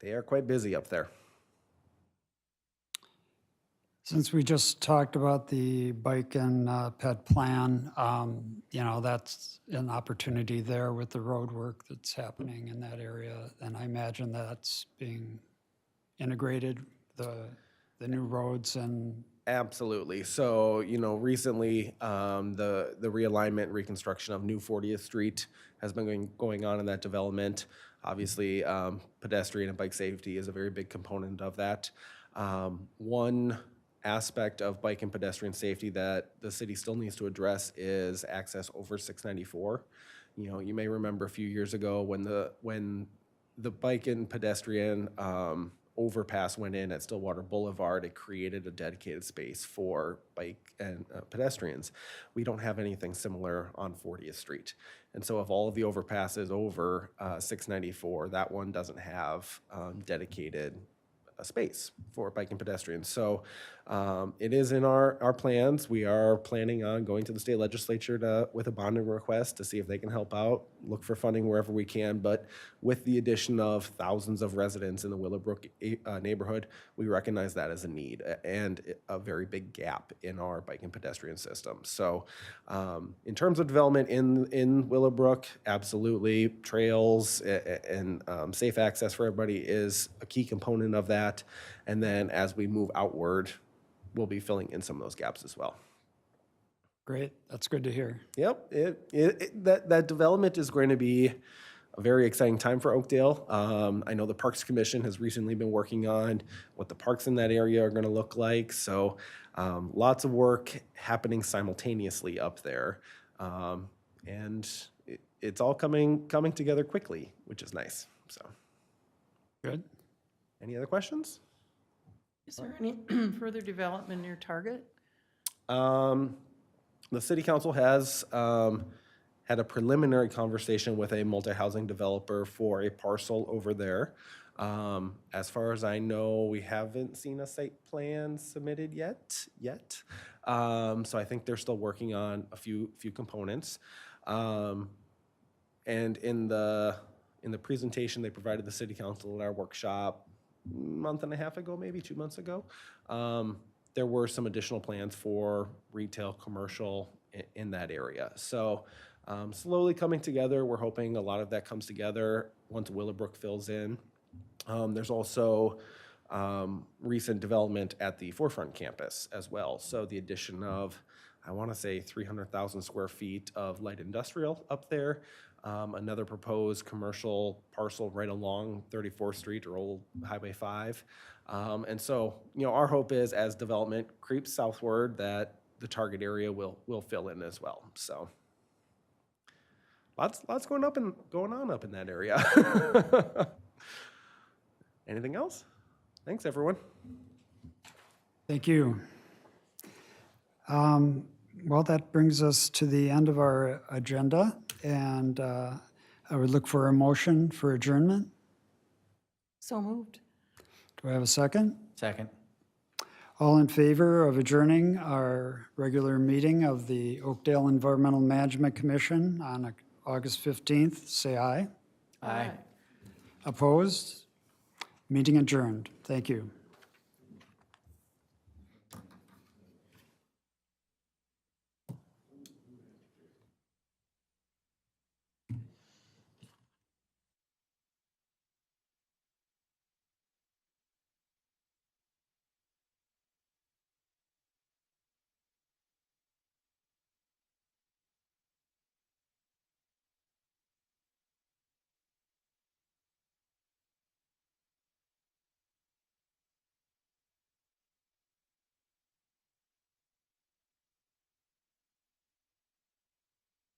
they are quite busy up there. Since we just talked about the bike and ped plan, that's an opportunity there with the road work that's happening in that area. And I imagine that's being integrated, the new roads and. Absolutely. So, recently, the realignment, reconstruction of New 40th Street has been going on in that development. Obviously, pedestrian and bike safety is a very big component of that. One aspect of bike and pedestrian safety that the city still needs to address is access over 694. You may remember a few years ago when the bike and pedestrian overpass went in at Stillwater Boulevard, it created a dedicated space for bike and pedestrians. We don't have anything similar on 40th Street. And so if all of the overpasses over 694, that one doesn't have dedicated a space for bike and pedestrians. So it is in our plans. We are planning on going to the state legislature with a bonding request to see if they can help out, look for funding wherever we can. But with the addition of thousands of residents in the Willowbrook neighborhood, we recognize that as a need and a very big gap in our bike and pedestrian system. So in terms of development in Willowbrook, absolutely, trails and safe access for everybody is a key component of that. And then as we move outward, we'll be filling in some of those gaps as well. Great, that's good to hear. Yep, that development is going to be a very exciting time for Oakdale. I know the Parks Commission has recently been working on what the parks in that area are going to look like. So lots of work happening simultaneously up there. And it's all coming together quickly, which is nice. So, Good. any other questions? Is there any further development near Target? The city council has had a preliminary conversation with a multi-housing developer for a parcel over there. As far as I know, we haven't seen a site plan submitted yet. So I think they're still working on a few components. And in the presentation they provided the city council at our workshop a month and a half ago, maybe 2 months ago, there were some additional plans for retail, commercial in that area. So slowly coming together. We're hoping a lot of that comes together once Willowbrook fills in. There's also recent development at the Forefront campus as well. So the addition of, I want to say 300,000 square feet of light industrial up there. Another proposed commercial parcel right along 34th Street or Old Highway 5. And so, our hope is as development creeps southward that the target area will fill in as well. So lots going on up in that area. Anything else? Thanks, everyone. Thank you. Well, that brings us to the end of our agenda, and I would look for a motion for adjournment. So moved. Do I have a second? Second. All in favor of adjourning our regular meeting of the Oakdale Environmental Management Commission on August 15th, say aye. Aye. Opposed? Meeting adjourned. Thank you.